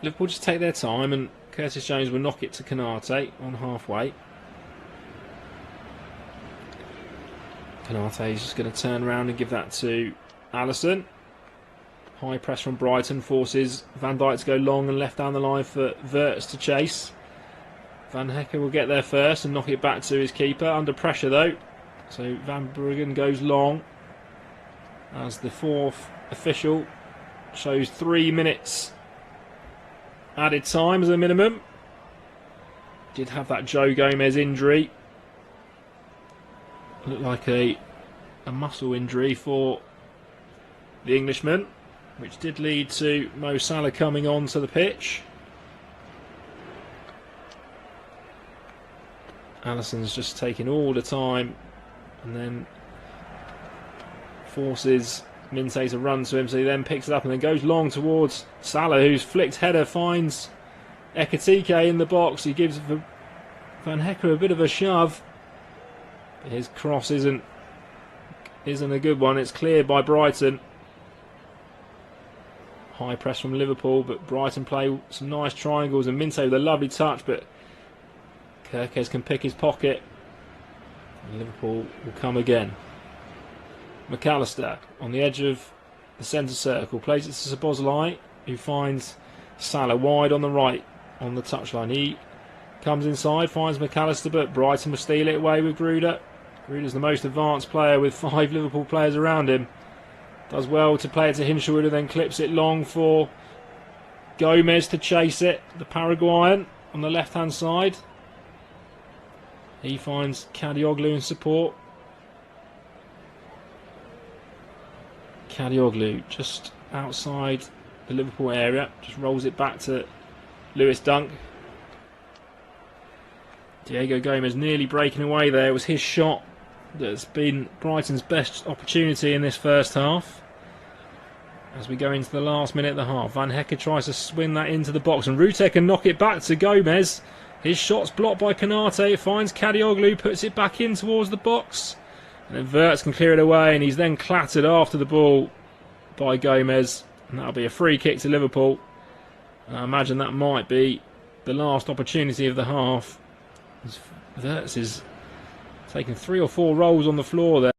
Liverpool just take their time, and Curtis Jones will knock it to Konate on halfway. Konate is just going to turn around and give that to Alisson. High press from Brighton forces Van Dijk to go long and left down the line for Wirtz to chase. Van Hecke will get there first and knock it back to his keeper. Under pressure though. So Van Bruggen goes long as the fourth official shows 3 minutes added time as a minimum. Did have that Joe Gomez injury. Looked like a muscle injury for the Englishman, which did lead to Mo Salah coming onto the pitch. Alisson's just taking all the time and then forces Minte to run to him, so he then picks it up and then goes long towards Salah, whose flicked header finds Ekitike in the box. He gives Van Hecke a bit of a shove. But his cross isn't a good one. It's cleared by Brighton. High press from Liverpool, but Brighton play some nice triangles, and Minte with a lovely touch, but Kirkes can pick his pocket. And Liverpool will come again. McAllister on the edge of the centre circle plays it to Szoboszlai, who finds Salah wide on the right on the touchline. He comes inside, finds McAllister, but Brighton will steal it away with Gruder. Gruder's the most advanced player with 5 Liverpool players around him. Does well to play it to Hinshelwood and then clips it long for Gomez to chase it. The Paraguayan on the left hand side. He finds Kadioglu in support. Kadioglu just outside the Liverpool area, just rolls it back to Lewis Dunk. Diego Gomez nearly breaking away there. It was his shot that's been Brighton's best opportunity in this first half. As we go into the last minute of the half, Van Hecke tries to swing that into the box, and Rute can knock it back to Gomez. His shot's blocked by Konate. It finds Kadioglu, puts it back in towards the box, and then Wirtz can clear it away, and he's then clattered after the ball by Gomez, and that'll be a free kick to Liverpool. I imagine that might be the last opportunity of the half. Wirtz is taking 3 or 4 rolls on the floor there.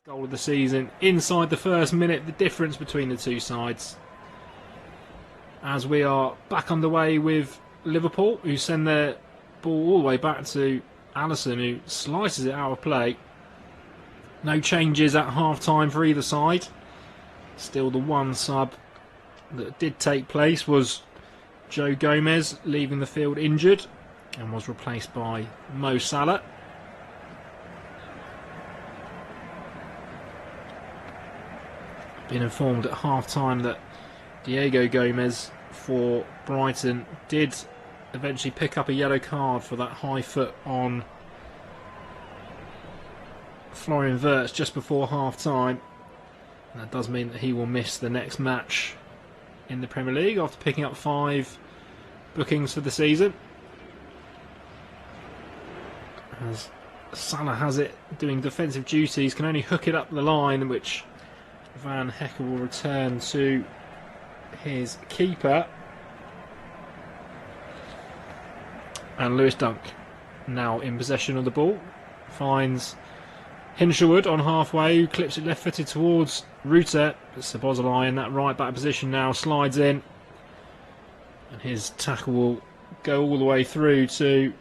Goal of the season inside the first minute, the difference between the two sides. As we are back underway with Liverpool, who send their ball all the way back to Alisson, who slices it out of play. No changes at half-time for either side. Still the one sub that did take place was Joe Gomez, leaving the field injured, and was replaced by Mo Salah. Been informed at half-time that Diego Gomez for Brighton did eventually pick up a yellow card for that high foot on Florian Wirtz just before half-time. That does mean that he will miss the next match in the Premier League after picking up 5 bookings for the season. As Salah has it doing defensive duties, can only hook it up the line, which Van Hecker will return to his keeper. And Lewis Dunk now in possession of the ball. Finds Hinshelwood on halfway, who clips it left-footed towards Rutter. But Szoboszlai in that right-back position now slides in. And his tackle will go all the way through to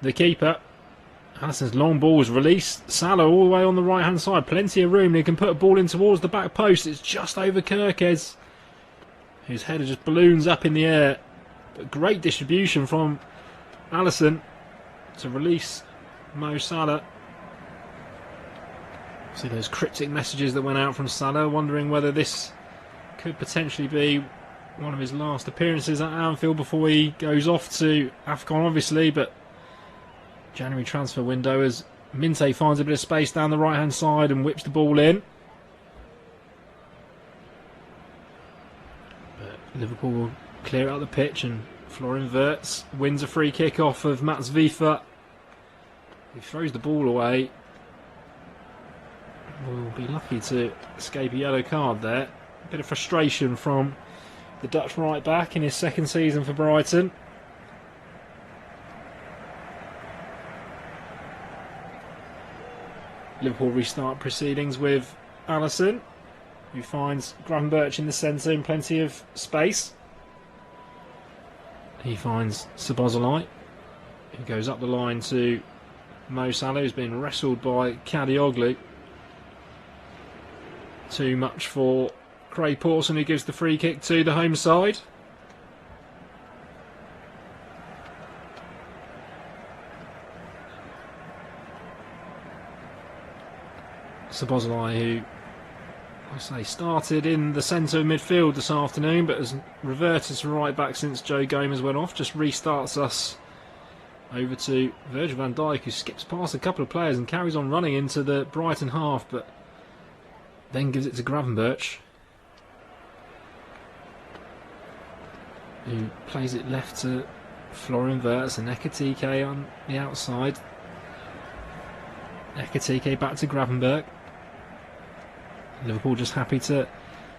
the keeper. Alisson's long ball is released. Salah all the way on the right-hand side. Plenty of room. He can put a ball in towards the back post. It's just over Kirkes, whose header just balloons up in the air. But great distribution from Alisson to release Mo Salah. See those cryptic messages that went out from Salah, wondering whether this could potentially be one of his last appearances at Anfield before he goes off to AFCON, obviously. But January transfer window, as Minte finds a bit of space down the right hand side and whips the ball in. But Liverpool will clear out the pitch, and Florian Wirtz wins a free kick off of Mats Wiefer. He throws the ball away. We'll be lucky to escape a yellow card there. A bit of frustration from the Dutch right back in his second season for Brighton. Liverpool restart proceedings with Alisson, who finds Gravenberch in the centre in plenty of space. He finds Szoboszlai, who goes up the line to Mo Salah, who's been wrestled by Kadioglu. Too much for Craig Pawson, who gives the free kick to the home side. Szoboszlai, who I say started in the centre of midfield this afternoon, but has reverted to right back since Joe Gomez went off, just restarts us over to Virgil van Dijk, who skips past a couple of players and carries on running into the Brighton half, but then gives it to Gravenberch, who plays it left to Florian Wirtz and Ekitike on the outside. Ekitike back to Gravenberch. Liverpool just happy to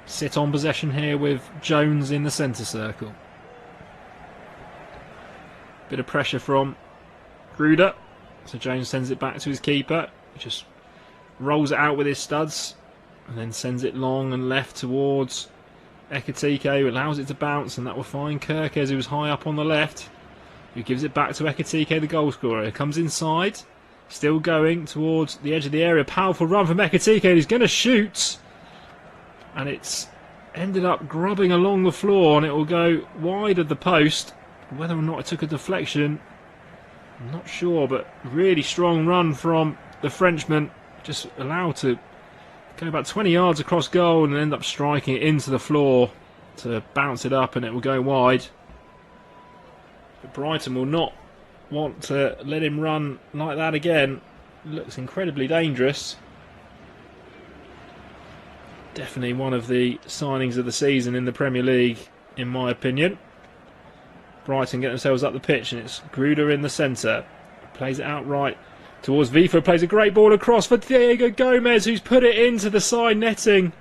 sit on possession here with Jones in the centre circle. Bit of pressure from Ruder, so Jones sends it back to his keeper. He just rolls it out with his studs and then sends it long and left towards Ekitike, who allows it to bounce, and that will find Kirkes, who was high up on the left, who gives it back to Ekitike, the goal scorer. He comes inside, still going towards the edge of the area. Powerful run from Ekitike. He's going to shoot, and it's ended up grubbing along the floor, and it will go wide of the post. Whether or not it took a deflection, I'm not sure, but really strong run from the Frenchman. Just allowed to go about 20 yards across goal and end up striking it into the floor to bounce it up, and it will go wide. But Brighton will not want to let him run like that again. Looks incredibly dangerous. Definitely one of the signings of the season in the Premier League, in my opinion. Brighton get themselves up the pitch, and it's Gruder in the centre. Plays it outright towards Wiefer. Plays a great ball across for Diego Gomez, who's put it into the side netting.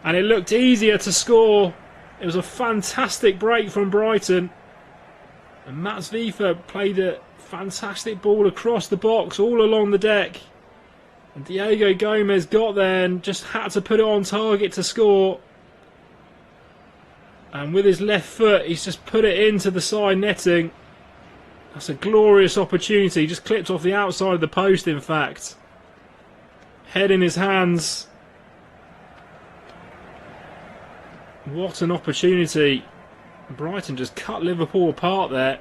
And it looked easier to score. It was a fantastic break from Brighton. And Mats Wiefer played a fantastic ball across the box, all along the deck. And Diego Gomez got there and just had to put it on target to score. And with his left foot, he's just put it into the side netting. That's a glorious opportunity. Just clipped off the outside of the post, in fact. Head in his hands. What an opportunity. Brighton just cut Liverpool apart there.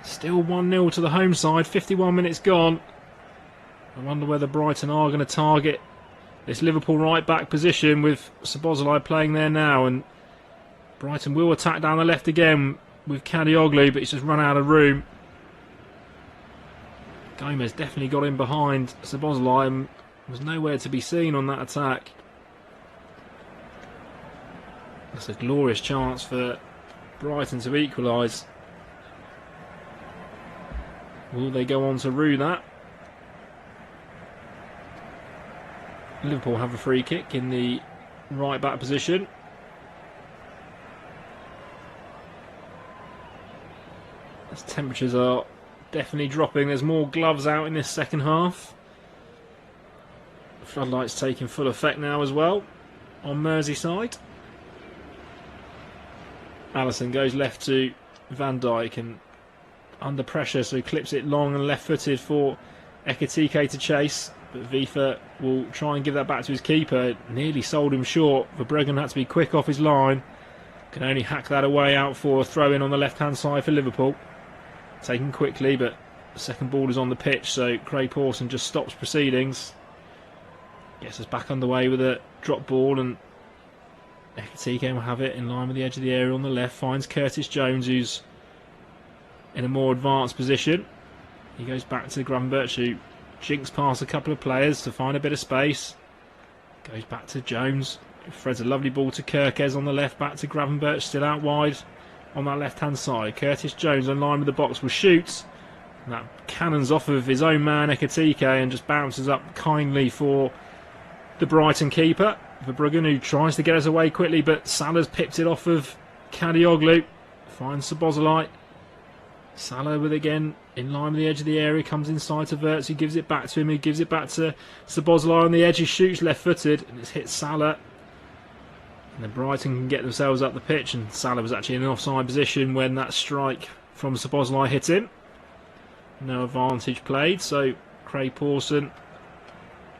Still 1-0 to the home side, 51 minutes gone. I wonder whether Brighton are going to target this Liverpool right back position with Szoboszlai playing there now, and Brighton will attack down the left again with Kadioglu, but he's just run out of room. Gomez definitely got in behind Szoboszlai and was nowhere to be seen on that attack. That's a glorious chance for Brighton to equalise. Will they go on to rue that? Liverpool have a free kick in the right back position. As temperatures are definitely dropping, there's more gloves out in this second half. Floodlights taking full effect now as well on Merseyside. Alisson goes left to Van Dijk and under pressure, so he clips it long and left-footed for Ekitike to chase. But Vifa will try and give that back to his keeper. Nearly sold him short. Verbruggen had to be quick off his line. Can only hack that away out for a throw-in on the left-hand side for Liverpool. Taken quickly, but the second ball is on the pitch, so Craig Pawson just stops proceedings. Gets us back underway with a drop ball, and Ekitike will have it in line with the edge of the area on the left. Finds Curtis Jones, who's in a more advanced position. He goes back to Gravenberch, who jinks past a couple of players to find a bit of space. Goes back to Jones. Threads a lovely ball to Kirkes on the left. Back to Gravenberch, still out wide on that left-hand side. Curtis Jones in line with the box will shoot. And that cannons off of his own man, Ekitike, and just bounces up kindly for the Brighton keeper. Verbruggen, who tries to get us away quickly, but Salah's pipped it off of Kadioglu. Finds Szoboszlai. Salah with again in line with the edge of the area, comes inside to Wirtz, who gives it back to him, who gives it back to Szoboszlai on the edge, he shoots left-footed and it's hit Salah. And then Brighton can get themselves up the pitch, and Salah was actually in an offside position when that strike from Szoboszlai hit him. No advantage played, so Craig Pawson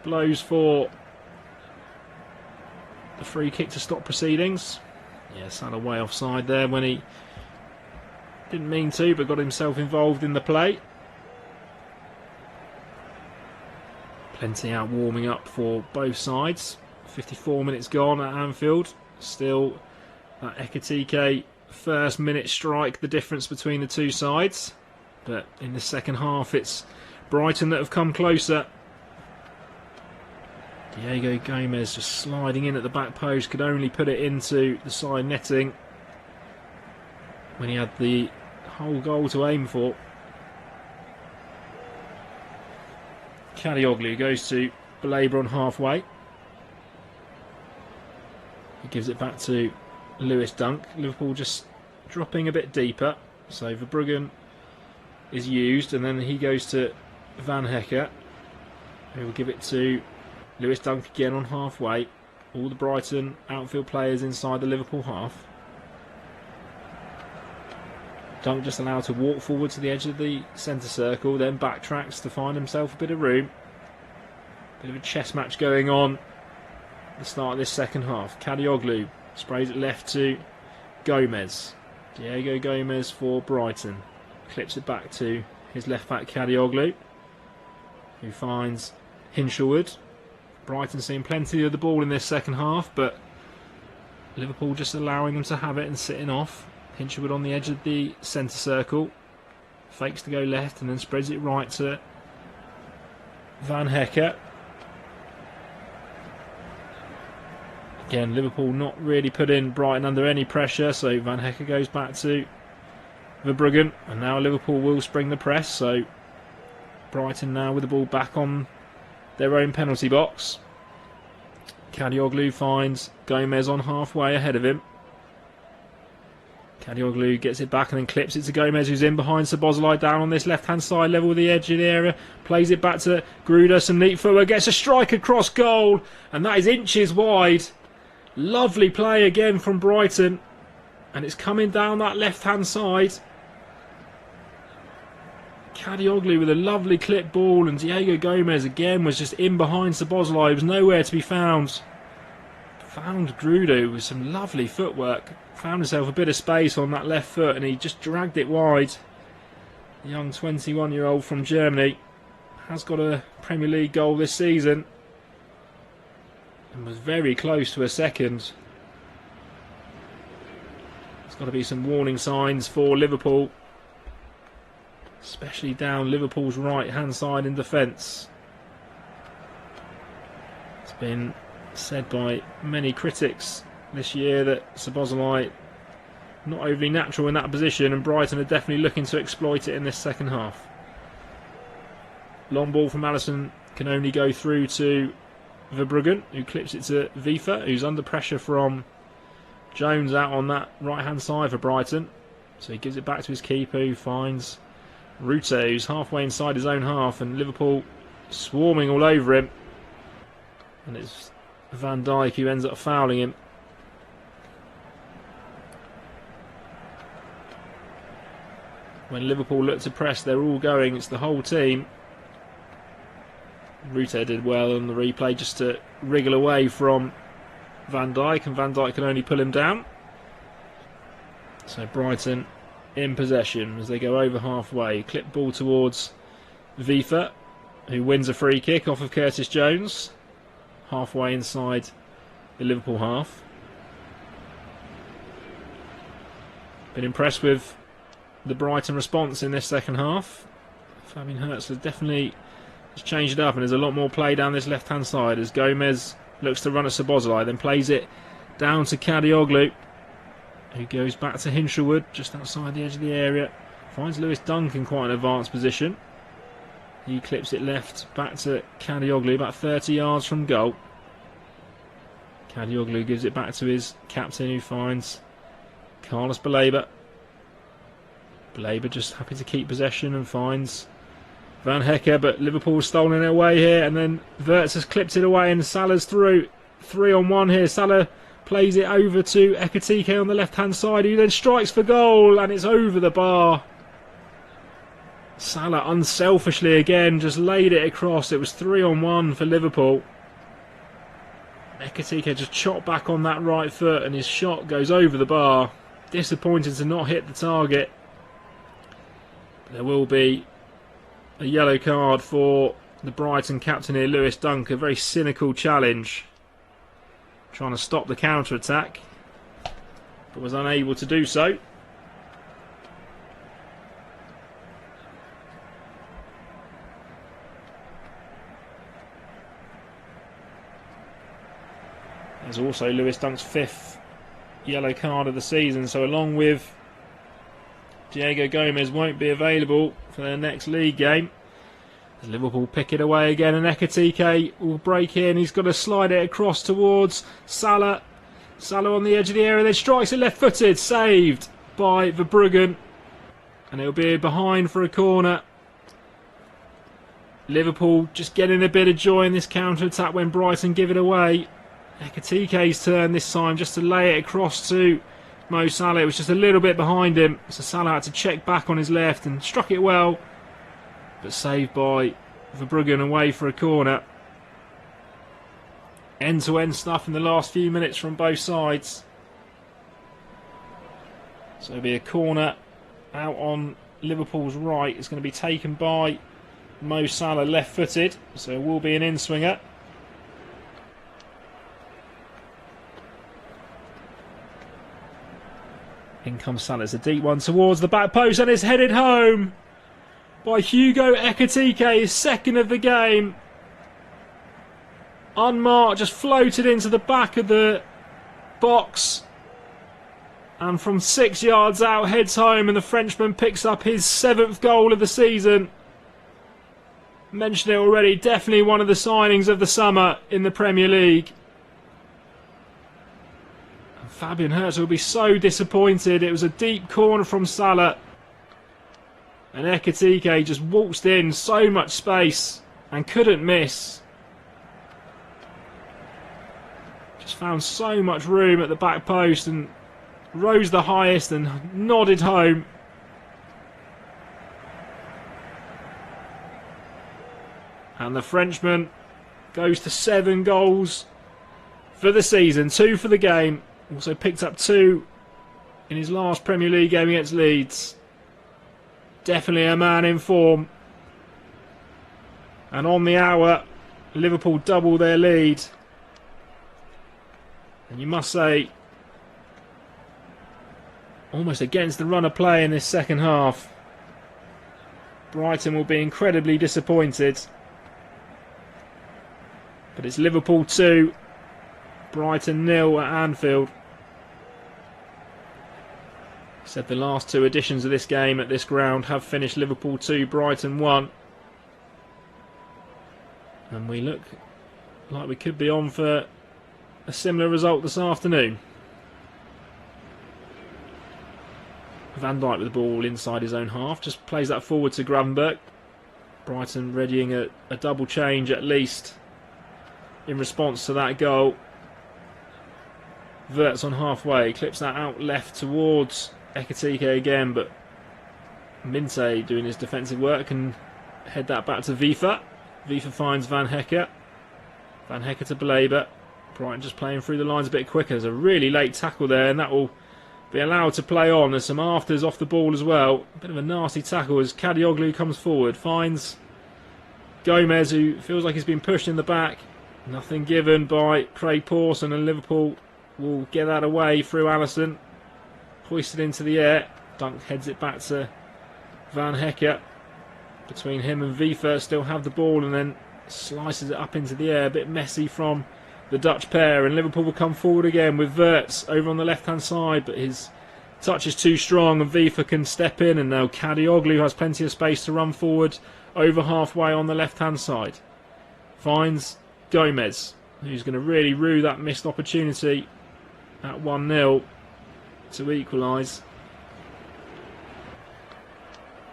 blows for the free kick to stop proceedings. Yeah, Salah way offside there when he didn't mean to, but got himself involved in the play. Plenty out warming up for both sides. 54 minutes gone at Anfield. Still that Ekitike first minute strike, the difference between the two sides. But in the second half, it's Brighton that have come closer. Diego Gomez just sliding in at the back post, could only put it into the side netting when he had the whole goal to aim for. Kadioglu goes to belabour on halfway. He gives it back to Lewis Dunk. Liverpool just dropping a bit deeper. So Verbruggen is used, and then he goes to Van Hecke, who will give it to Lewis Dunk again on halfway. All the Brighton outfield players inside the Liverpool half. Dunk just allowed to walk forward to the edge of the centre circle, then backtracks to find himself a bit of room. Bit of a chess match going on at the start of this second half. Kadioglu sprays it left to Gomez. Diego Gomez for Brighton. Clips it back to his left back Kadioglu, who finds Hinshelwood. Brighton seeing plenty of the ball in this second half, but Liverpool just allowing them to have it and sitting off. Hinshelwood on the edge of the centre circle. Fakes to go left and then spreads it right to Van Hecke. Again, Liverpool not really putting Brighton under any pressure, so Van Hecke goes back to Verbruggen, and now Liverpool will spring the press, so Brighton now with the ball back on their own penalty box. Kadioglu finds Gomez on halfway ahead of him. Kadioglu gets it back and then clips it to Gomez, who's in behind Szoboszlai, down on this left-hand side, level with the edge of the area. Plays it back to Gruder, some neat footwork, gets a strike across goal, and that is inches wide. Lovely play again from Brighton, and it's coming down that left-hand side. Kadioglu with a lovely clip ball, and Diego Gomez again was just in behind Szoboszlai. He was nowhere to be found. Found Gruder with some lovely footwork. Found himself a bit of space on that left foot, and he just dragged it wide. The young 21-year-old from Germany has got a Premier League goal this season and was very close to a second. There's got to be some warning signs for Liverpool, especially down Liverpool's right-hand side in defence. It's been said by many critics this year that Szoboszlai not overly natural in that position, and Brighton are definitely looking to exploit it in this second half. Long ball from Alisson can only go through to Verbruggen, who clips it to Vifa, who's under pressure from Jones out on that right hand side for Brighton. So he gives it back to his keeper, who finds Rute, who's halfway inside his own half, and Liverpool swarming all over him, and it's Van Dijk who ends up fouling him. When Liverpool look to press, they're all going, it's the whole team. Rute did well on the replay just to wriggle away from Van Dijk, and Van Dijk can only pull him down. So Brighton in possession as they go over halfway. Clip ball towards Vifa, who wins a free kick off of Curtis Jones, halfway inside the Liverpool half. Been impressed with the Brighton response in this second half. Fabian Hertzler definitely has changed it up, and there's a lot more play down this left hand side as Gomez looks to run at Szoboszlai, then plays it down to Kadioglu, who goes back to Hinshelwood just outside the edge of the area, finds Lewis Dunk in quite an advanced position. He clips it left back to Kadioglu about 30 yards from goal. Kadioglu gives it back to his captain, who finds Carlos Baleba. Baleba just happy to keep possession and finds Van Hecke, but Liverpool's stolen it away here, and then Wirtz has clipped it away and Salah's through. 3-on-1 here. Salah plays it over to Ekitike on the left hand side, who then strikes for goal, and it's over the bar. Salah unselfishly again just laid it across. It was 3-on-1 for Liverpool. Ekitike just chopped back on that right foot, and his shot goes over the bar. Disappointed to not hit the target. There will be a yellow card for the Brighton captain here, Lewis Dunk. A very cynical challenge, trying to stop the counter-attack, but was unable to do so. There's also Lewis Dunk's 5th yellow card of the season, so along with Diego Gomez won't be available for their next league game. As Liverpool pick it away again, and Ekitike will break in. He's got to slide it across towards Salah. Salah on the edge of the area, then strikes it left-footed, saved by Verbruggen, and it'll be behind for a corner. Liverpool just getting a bit of joy in this counter-attack when Brighton give it away. Ekitike's turn this time just to lay it across to Mo Salah. It was just a little bit behind him, so Salah had to check back on his left and struck it well, but saved by Verbruggen away for a corner. End-to-end stuff in the last few minutes from both sides. So it'll be a corner out on Liverpool's right. It's going to be taken by Mo Salah left-footed, so it will be an in-swinger. In comes Salah. It's a deep one towards the back post, and it's headed home by Hugo Ekitike, his 2nd of the game. Unmarked, just floated into the back of the box, and from 6 yards out heads home, and the Frenchman picks up his 7th goal of the season. Mentioned it already, definitely one of the signings of the summer in the Premier League. Fabian Hertz will be so disappointed. It was a deep corner from Salah. And Ekitike just waltzed in, so much space, and couldn't miss. Just found so much room at the back post and rose the highest and nodded home. And the Frenchman goes to 7 goals for the season, 2 for the game. Also picked up 2 in his last Premier League game against Leeds. Definitely a man in form. And on the hour, Liverpool double their lead. And you must say, almost against the run of play in this second half. Brighton will be incredibly disappointed. But it's Liverpool 2, Brighton 0 at Anfield. Said the last 2 editions of this game at this ground have finished Liverpool 2, Brighton 1. And we look like we could be on for a similar result this afternoon. Van Dijk with the ball inside his own half, just plays that forward to Gravenberch. Brighton readying a double change at least in response to that goal. Wirtz on halfway, clips that out left towards Ekitike again, but Minte doing his defensive work and head that back to Vifa. Vifa finds Van Hecke. Van Hecke to Belabor. Brighton just playing through the lines a bit quicker. There's a really late tackle there, and that will be allowed to play on. There's some afters off the ball as well. A bit of a nasty tackle as Kadioglu comes forward, finds Gomez, who feels like he's been pushed in the back. Nothing given by Craig Pawson, and Liverpool will get that away through Allison. Hoisted into the air. Dunk heads it back to Van Hecke. Between him and Vifa, still have the ball and then slices it up into the air. A bit messy from the Dutch pair, and Liverpool will come forward again with Wirtz over on the left-hand side, but his touch is too strong and Vifa can step in, and now Kadioglu has plenty of space to run forward over halfway on the left-hand side. Finds Gomez, who's going to really rue that missed opportunity at 1-0 to equalise.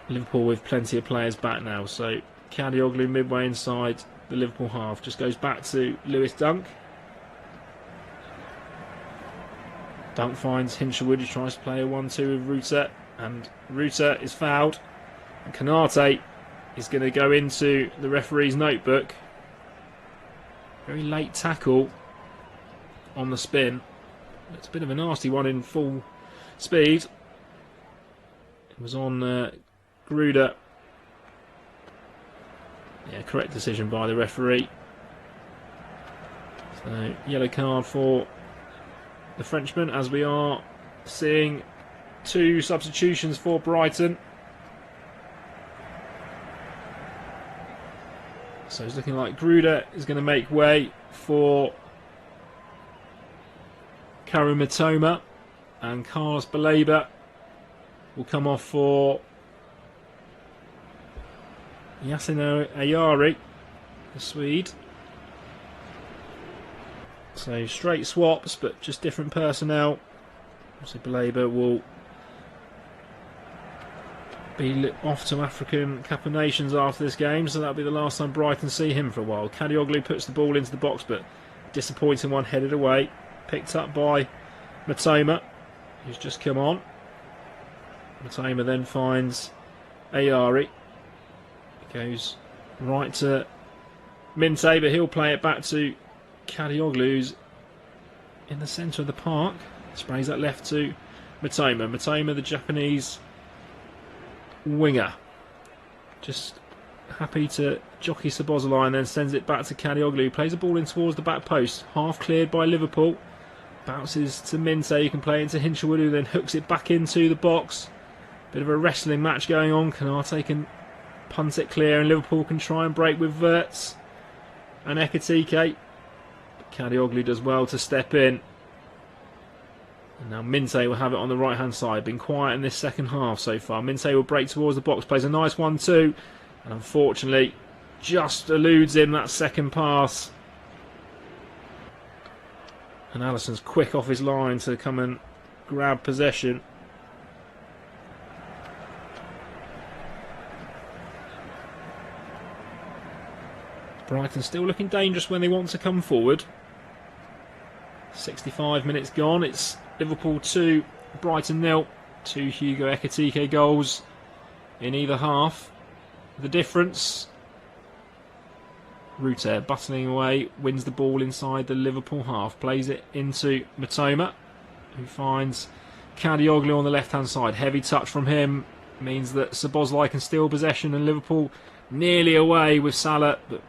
Liverpool with plenty of players back now, so Kadioglu midway inside the Liverpool half just goes back to Lewis Dunk. Dunk finds Hinshelwood, who tries to play a 1-2 with Ruta, and Ruta is fouled. And Kanate is going to go into the referee's notebook. Very late tackle on the spin. It's a bit of a nasty one in full speed. It was on Gruder. Yeah, correct decision by the referee. So, yellow card for the Frenchman, as we are seeing 2 substitutions for Brighton. So it's looking like Gruder is going to make way for Karim Mitoma, and Carlos Belabor will come off for Yasin Ayari, the Swede. So straight swaps, but just different personnel. Obviously Belabor will be off to African Cup of Nations after this game, so that'll be the last time Brighton see him for a while. Kadioglu puts the ball into the box, but disappointing one headed away. Picked up by Mitoma, who's just come on. Mitoma then finds Ayari. Goes right to Minte, but he'll play it back to Kadioglu, who's in the centre of the park. Sprays that left to Mitoma. Mitoma, the Japanese winger, just happy to jockey Szoboszlai and then sends it back to Kadioglu, who plays the ball in towards the back post. Half cleared by Liverpool. Bounces to Minte, you can play into Hinshelwood, who then hooks it back into the box. Bit of a wrestling match going on. Kanate can punt it clear, and Liverpool can try and break with Wirtz and Ekitike. Kadioglu does well to step in. And now Minte will have it on the right hand side. Been quiet in this second half so far. Minte will break towards the box, plays a nice 1-2, and unfortunately just eludes him that second pass. And Alisson's quick off his line to come and grab possession. Brighton still looking dangerous when they want to come forward. 65 minutes gone. It's Liverpool 2, Brighton 0. 2 Hugo Ekitike goals in either half. The difference, Ruter battling away, wins the ball inside the Liverpool half, plays it into Matoma, who finds Kadioglu on the left hand side. Heavy touch from him means that Szoboszlai can steal possession, and Liverpool nearly away with Salah, but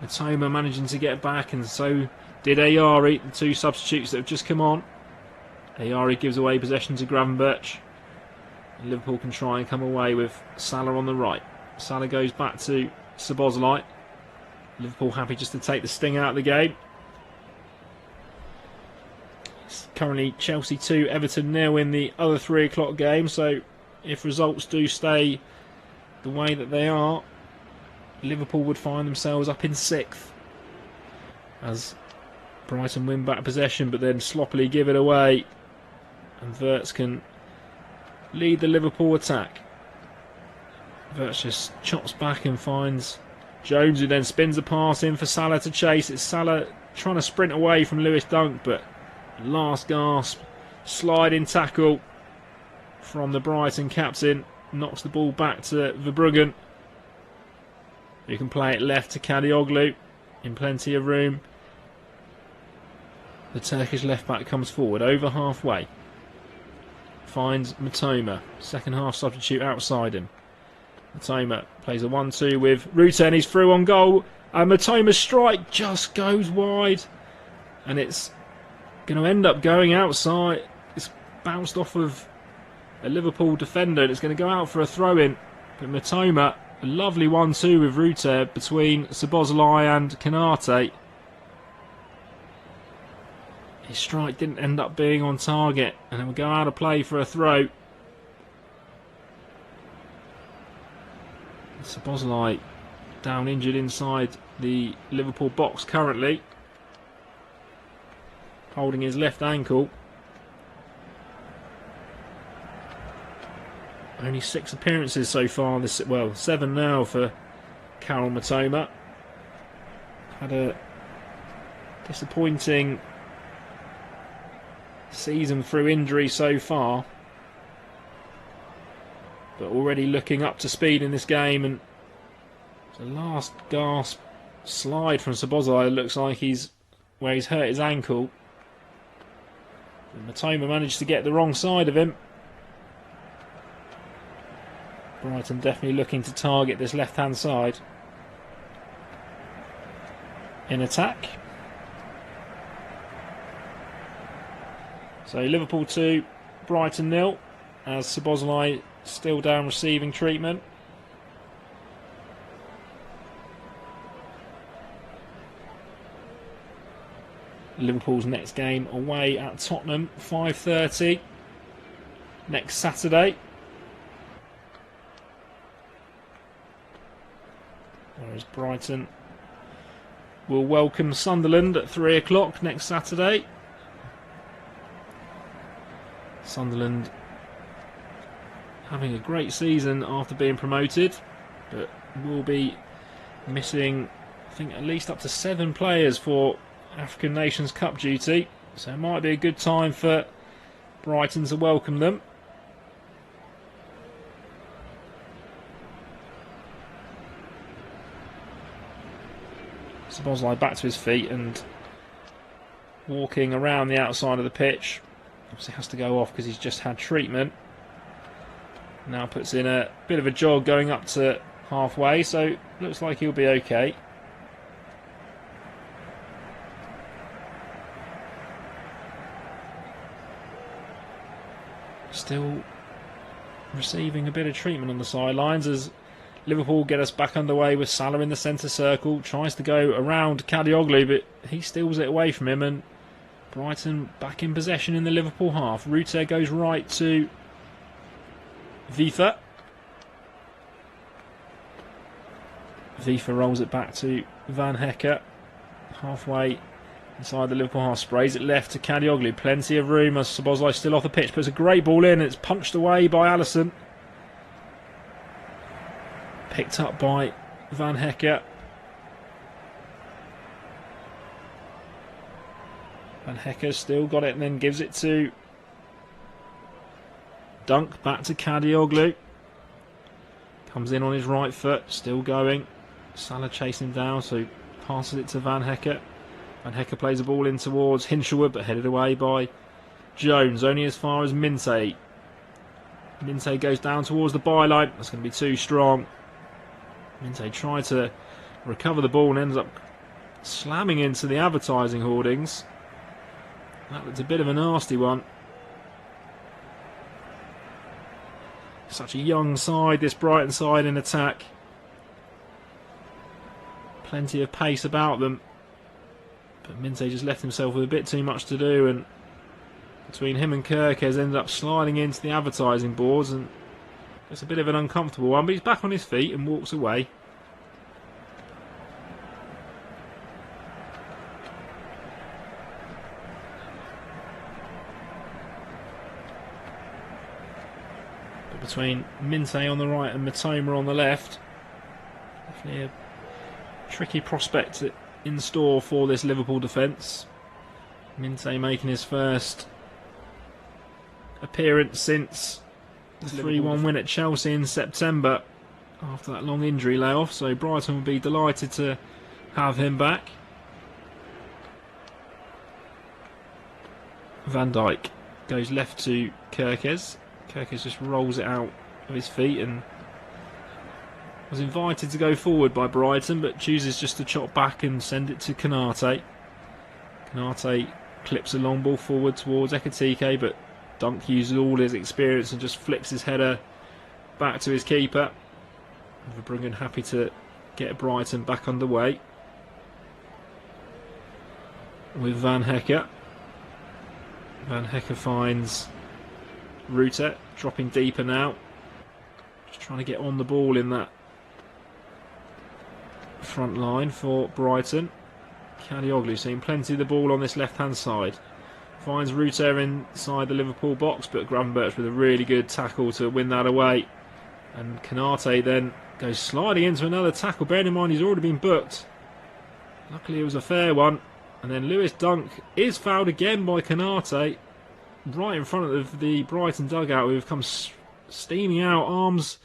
Matoma managing to get back, and so did Ayari, the 2 substitutes that have just come on. Ayari gives away possession to Gravenberch. Liverpool can try and come away with Salah on the right. Salah goes back to Szoboszlai. Liverpool happy just to take the sting out of the game. It's currently Chelsea 2, Everton 0 in the other 3 o'clock game, so if results do stay the way that they are, Liverpool would find themselves up in 6th as Brighton win back possession but then sloppily give it away, and Wirtz can lead the Liverpool attack. Wirtz just chops back and finds Jones, who then spins a pass in for Salah to chase. It's Salah trying to sprint away from Lewis Dunk, but last gasp sliding tackle from the Brighton captain knocks the ball back to Verbruggen, who can play it left to Kadioglu in plenty of room. The Turkish left back comes forward over halfway, finds Matoma, second half substitute outside him. Matoma plays a 1-2 with Ruter, and he's through on goal, and Matoma's strike just goes wide, and it's going to end up going outside. It's bounced off of a Liverpool defender, and it's going to go out for a throw-in, but Matoma, a lovely 1-2 with Ruter between Szoboszlai and Kanate. His strike didn't end up being on target, and it will go out of play for a throw. Szoboszlai down injured inside the Liverpool box currently, holding his left ankle. Only 6 appearances so far, 7 now for Karol Matoma. Had a disappointing season through injury so far, but already looking up to speed in this game, and the last gasp slide from Szoboszlai looks like he's hurt his ankle. And Matoma managed to get the wrong side of him. Brighton definitely looking to target this left hand side in attack. So Liverpool 2, Brighton 0, as Szoboszlai still down receiving treatment. Liverpool's next game away at Tottenham, 5:30 next Saturday. Whereas Brighton will welcome Sunderland at 3 o'clock next Saturday. Sunderland having a great season after being promoted, but will be missing, I think, at least up to 7 players for African Nations Cup duty, so it might be a good time for Brighton to welcome them. Szoboszlai back to his feet and walking around the outside of the pitch. Obviously has to go off because he's just had treatment. Now puts in a bit of a jog going up to halfway, so looks like he'll be okay. Still receiving a bit of treatment on the sidelines as Liverpool get us back underway with Salah in the centre circle. Tries to go around Kadioglu, but he steals it away from him, and Brighton back in possession in the Liverpool half. Ruter goes right to Vifa. Vifa rolls it back to Van Hecker. Halfway Inside the Liverpool half, sprays it left to Kadioglu. Plenty of room as Szoboszlai still off the pitch. Puts a great ball in. It's punched away by Alisson. Picked up by Van Hecke. Van Hecke still got it and then gives it to Dunk. Back to Kadioglu. Comes in on his right foot. Still going. Salah chasing down, so passes it to Van Hecke. Van Hecke plays the ball in towards Hinshelwood, but headed away by Jones, only as far as Minte. Minte goes down towards the byline. That's going to be too strong. Minte tried to recover the ball and ends up slamming into the advertising hoardings. That looked a bit of a nasty one. Such a young side, this Brighton side in attack. Plenty of pace about them. But Minte just left himself with a bit too much to do, and between him and Kerkez ended up sliding into the advertising boards, and it's a bit of an uncomfortable one, but he's back on his feet and walks away. But between Minte on the right and Mitoma on the left, definitely a tricky prospect in store for this Liverpool defence. Minte making his first appearance since the 3-1 win at Chelsea in September after that long injury layoff, so Brighton will be delighted to have him back. Van Dijk goes left to Kerkez. Kerkez just rolls it out of his feet and was invited to go forward by Brighton, but chooses just to chop back and send it to Konate. Konate clips a long ball forward towards Ekitike, but Dunk uses all his experience and just flips his header back to his keeper. Verbruggen happy to get Brighton back underway with Van Hecke. Van Hecke finds Rutte, dropping deeper now. Just trying to get on the ball in that front line for Brighton. Kadioglu seeing plenty of the ball on this left-hand side. Finds Rutte inside the Liverpool box, but Gravenberch with a really good tackle to win that away. And Konate then goes sliding into another tackle. Bearing in mind he's already been booked. Luckily it was a fair one. And then Lewis Dunk is fouled again by Konate. Right in front of the Brighton dugout. We've come steaming out, arms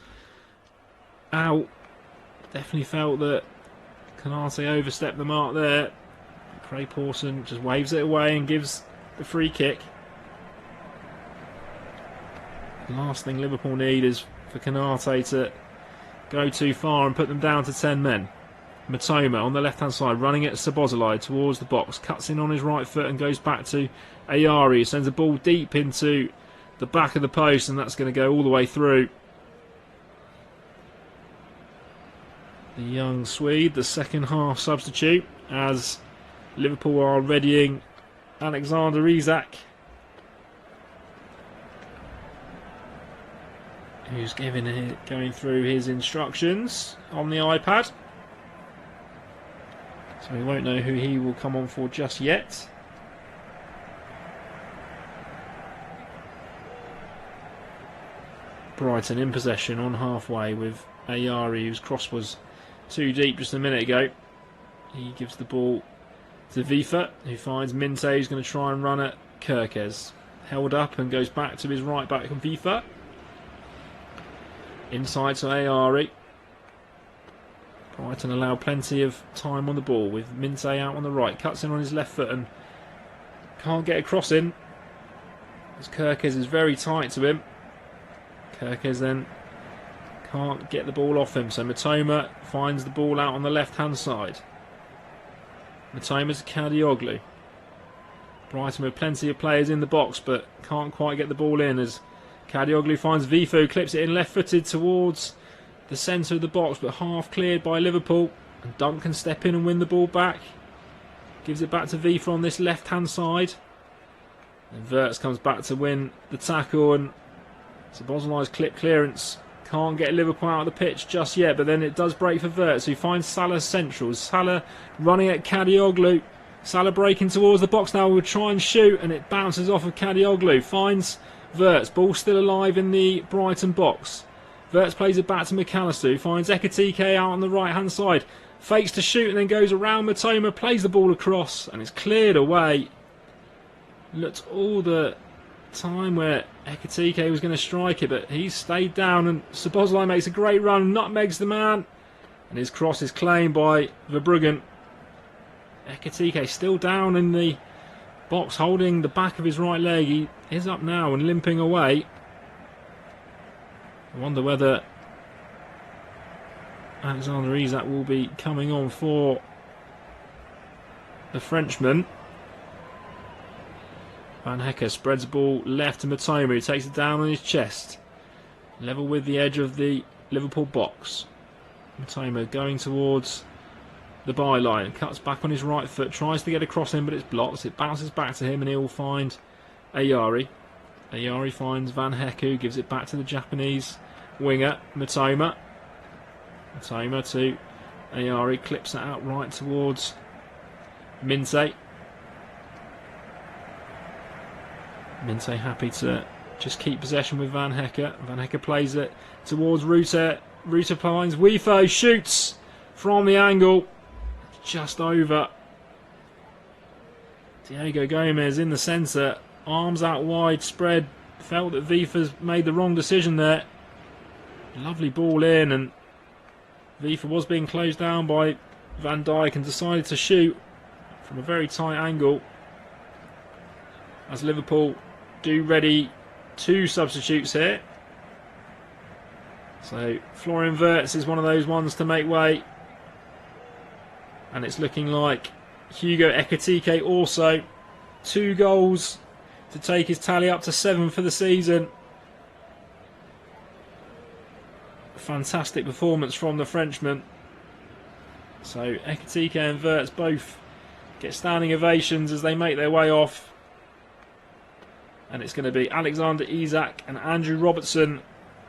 out. Definitely felt that Konate overstepped the mark there. Craig Pawson just waves it away and gives the free kick. The last thing Liverpool need is for Konate to go too far and put them down to 10 men. Mitoma on the left hand side running at Szoboszlai towards the box, cuts in on his right foot and goes back to Ayari, who sends a ball deep into the back of the post, and that's going to go all the way through. The young Swede, the second half substitute, as Liverpool are readying Alexander Isak, who's going through his instructions on the iPad. So we won't know who he will come on for just yet. Brighton in possession on halfway with Ayari, whose cross was too deep just a minute ago. He gives the ball to Vifa, who finds Minte, who's going to try and run at Kerkez. Held up and goes back to his right back, Vifa. Inside to Ayari. Brighton allow plenty of time on the ball with Minte out on the right. Cuts in on his left foot and can't get a cross in, as Kerkez is very tight to him. Kerkez then can't get the ball off him, so Mitoma finds the ball out on the left hand side. Mitoma's Kadioglu. Brighton with plenty of players in the box, but can't quite get the ball in, as Kadioglu finds Vifu, clips it in left footed towards the centre of the box, but half cleared by Liverpool, and Dunk can step in and win the ball back. Gives it back to Vifa on this left hand side, and Wirtz comes back to win the tackle, and Szoboszlai's clip clearance can't get Liverpool out of the pitch just yet, but then it does break for Wirtz, who finds Salah central. Salah running at Kadioglu. Salah breaking towards the box now, will try and shoot, and it bounces off of Kadioglu. Finds Wirtz, ball still alive in the Brighton box. Wirtz plays it back to McAllister, who finds Ekitike out on the right hand side. Fakes to shoot and then goes around Matoma, plays the ball across, and it's cleared away. Looked all the time where Ekitike was going to strike it, but he's stayed down, and Szoboszlai makes a great run, nutmegs the man, and his cross is claimed by Verbruggen. Ekitike still down in the box, holding the back of his right leg. He is up now and limping away. I wonder whether Alexander Isak will be coming on for the Frenchman. Van Hecke spreads the ball left to Matoma, who takes it down on his chest. Level with the edge of the Liverpool box. Matoma going towards the byline, cuts back on his right foot, tries to get across him, but it's blocked. It bounces back to him and he'll find Ayari. Ayari finds Van Hecke, who gives it back to the Japanese winger, Matoma. Matoma to Ayari, clips that out right towards Minte. Minte happy to just keep possession with Van Hecke. Van Hecke plays it towards Ruter. Ruter finds Wifo, shoots from the angle. Just over. Diego Gomez in the centre. Arms out wide, spread. Felt that Vifa's made the wrong decision there. Lovely ball in, and Vifa was being closed down by Van Dijk and decided to shoot from a very tight angle. As Liverpool do ready 2 substitutes here. So Florian Wirtz is one of those ones to make way. And it's looking like Hugo Ekitike also. 2 goals to take his tally up to 7 for the season. Fantastic performance from the Frenchman. So Ekitike and Wirtz both get standing ovations as they make their way off. And it's going to be Alexander Isak and Andrew Robertson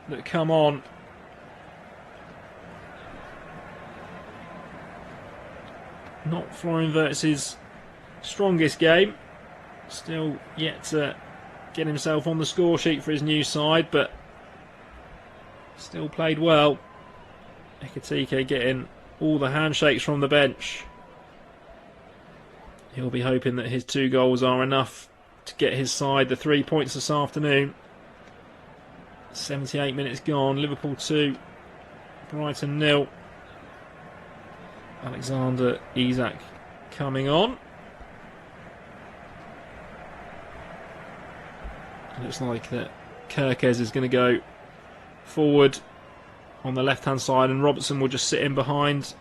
that come on. Not Florian Wirtz's strongest game. Still yet to get himself on the score sheet for his new side, but still played well. Ekitike getting all the handshakes from the bench. He'll be hoping that his 2 goals are enough to get his side the 3 points this afternoon. 78 minutes gone. Liverpool 2, Brighton 0. Alexander Isak coming on. It looks like that Kerkez is going to go forward on the left hand side, and Robertson will just sit in behind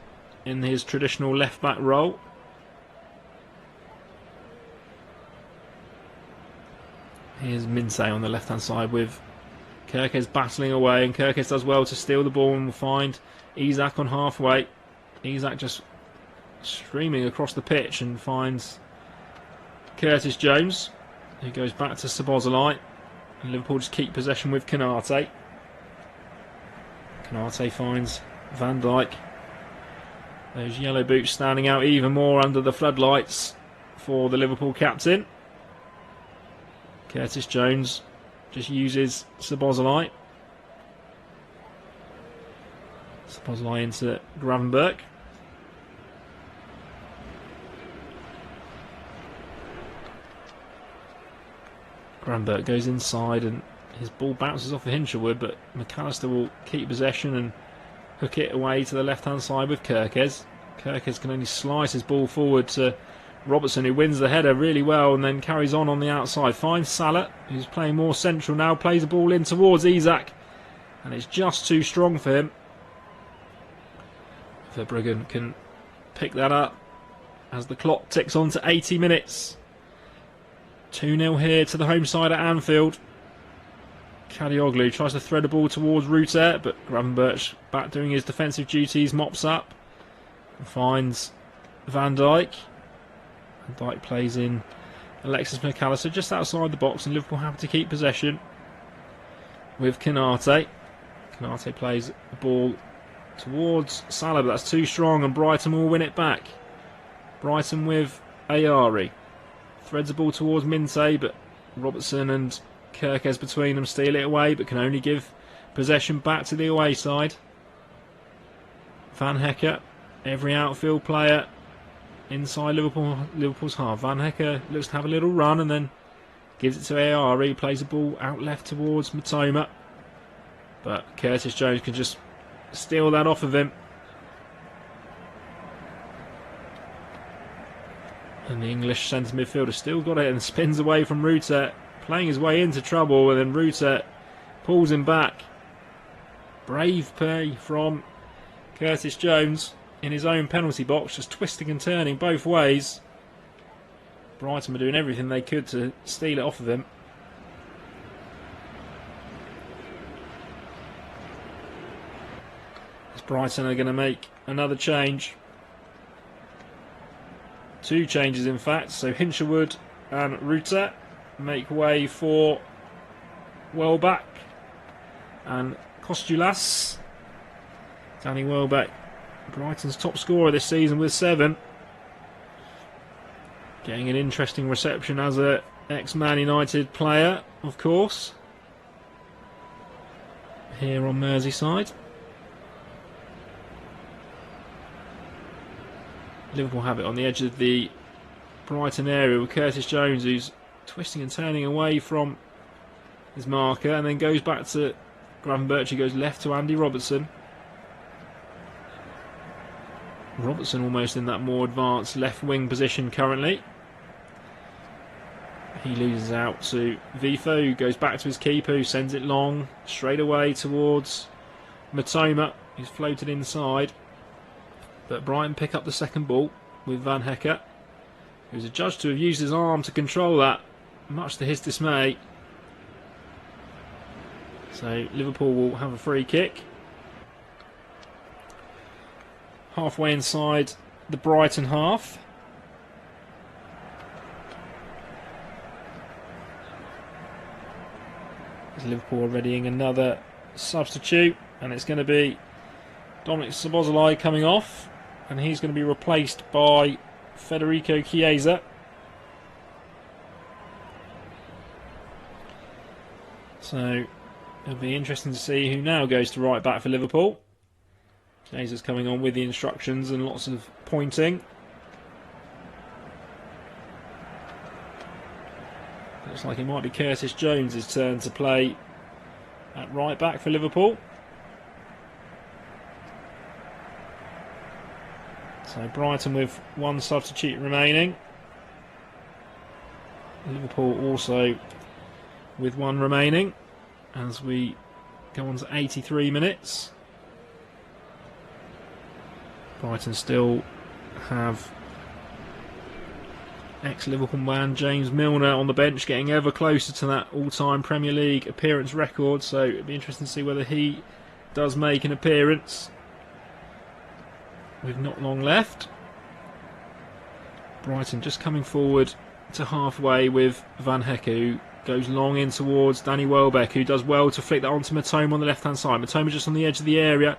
in his traditional left back role. Here's Minte on the left hand side with Kerkez battling away, and Kerkez does well to steal the ball and will find Isak on halfway. Isak just streaming across the pitch and finds Curtis Jones, who goes back to Szoboszlai, and Liverpool just keep possession with Konate. Konate finds Van Dijk. Those yellow boots standing out even more under the floodlights for the Liverpool captain. Curtis Jones just uses Szoboszlai. Szoboszlai into Gravenberch. Gravenberch goes inside and his ball bounces off the Hinshelwood, but McAllister will keep possession and hook it away to the left hand side with Kerkez. Kerkez can only slice his ball forward to Robertson, who wins the header really well and then carries on the outside. Finds Salah, who's playing more central now, plays the ball in towards Isak, and it's just too strong for him. Verbruggen can pick that up as the clock ticks on to 80 minutes. 2-0 here to the home side at Anfield. Kadioglu tries to thread the ball towards Ruter, but Gravenberch, back doing his defensive duties, mops up and finds Van Dijk. Van Dijk plays in Alexis McAllister just outside the box, and Liverpool happy to keep possession with Konate. Konate plays the ball towards Salah, but that's too strong, and Brighton will win it back. Brighton with Ayari. Threads the ball towards Minte, but Robertson and Kirkes between them steal it away, but can only give possession back to the away side. Van Hecke, every outfield player inside Liverpool's half. Van Hecke looks to have a little run and then gives it to Ayari. Plays the ball out left towards Matoma, but Curtis Jones can just steal that off of him. And the English centre midfielder still got it and spins away from Rutter, playing his way into trouble, and then Rutter pulls him back. Brave play from Curtis Jones in his own penalty box, just twisting and turning both ways. Brighton were doing everything they could to steal it off of him. As Brighton are going to make another change. 2 changes in fact, so Hinshelwood and Rutter make way for Welbeck and Costulas. Danny Welbeck, Brighton's top scorer this season with 7. Getting an interesting reception as an ex-Man United player, of course, here on Merseyside. Liverpool have it on the edge of the Brighton area with Curtis Jones, who's twisting and turning away from his marker, and then goes back to Gravenberch, goes left to Andy Robertson. Robertson almost in that more advanced left wing position currently. He loses out to Vifo, who goes back to his keeper, who sends it long straight away towards Matoma, who's floated inside. But Brighton pick up the second ball with Van Hecke, who's adjudged to have used his arm to control that, much to his dismay. So Liverpool will have a free kick. Halfway inside the Brighton half. As Liverpool are readying another substitute, and it's going to be Dominic Szoboszlai coming off, and he's going to be replaced by Federico Chiesa. So it'll be interesting to see who now goes to right back for Liverpool. Chiesa's coming on with the instructions and lots of pointing. Looks like it might be Curtis Jones' turn to play at right back for Liverpool. So Brighton with 1 substitute remaining. Liverpool also with 1 remaining as we go on to 83 minutes. Brighton still have ex-Liverpool man James Milner on the bench, getting ever closer to that all-time Premier League appearance record, so it'd be interesting to see whether he does make an appearance with not long left. Brighton just coming forward to halfway with Van Hecke, who goes long in towards Danny Welbeck, who does well to flick that onto Matoma on the left-hand side. Matoma just on the edge of the area,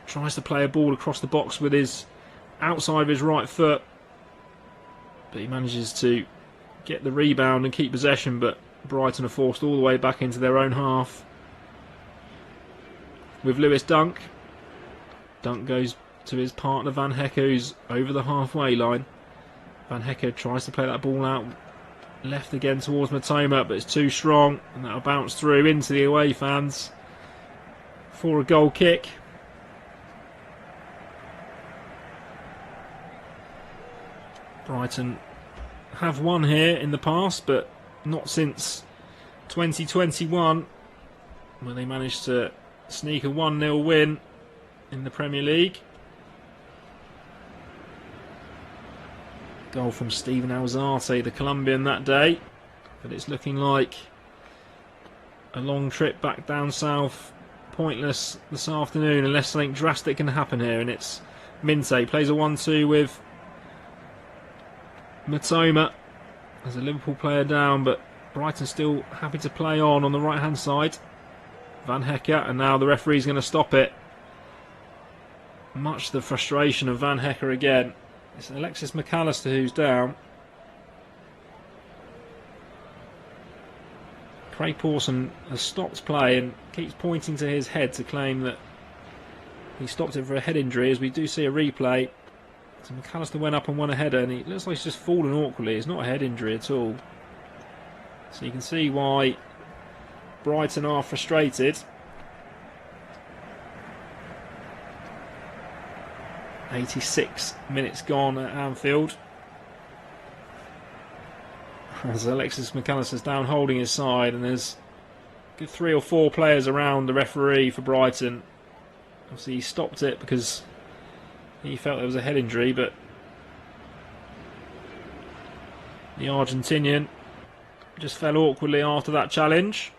tries to play a ball across the box with his outside of his right foot, but he manages to get the rebound and keep possession, but Brighton are forced all the way back into their own half with Lewis Dunk. Dunk goes to his partner Van Hecke, who's over the halfway line. Van Hecke tries to play that ball out left again towards Matoma, but it's too strong, and that'll bounce through into the away fans for a goal kick. Brighton have won here in the past, but not since 2021, when they managed to sneak a 1-0 win in the Premier League. Goal from Steven Alzate, the Colombian, that day. But it's looking like a long trip back down south pointless this afternoon, unless something drastic can happen here. And it's Minte plays a 1-2 with Matoma as a Liverpool player down, but Brighton still happy to play on the right hand side. Van Hecke, and now the referee's going to stop it. Much to the frustration of Van Hecke again. It's Alexis McAllister who's down. Craig Pawson has stopped play and keeps pointing to his head to claim that he stopped it for a head injury, as we do see a replay. So McAllister went up and won a header, and it looks like he's just fallen awkwardly. It's not a head injury at all. So you can see why Brighton are frustrated. 86 minutes gone at Anfield, as Alexis McAllister's down holding his side, and there's good 3 or 4 players around the referee for Brighton. Obviously he stopped it because he felt there was a head injury, but the Argentinian just fell awkwardly after that challenge.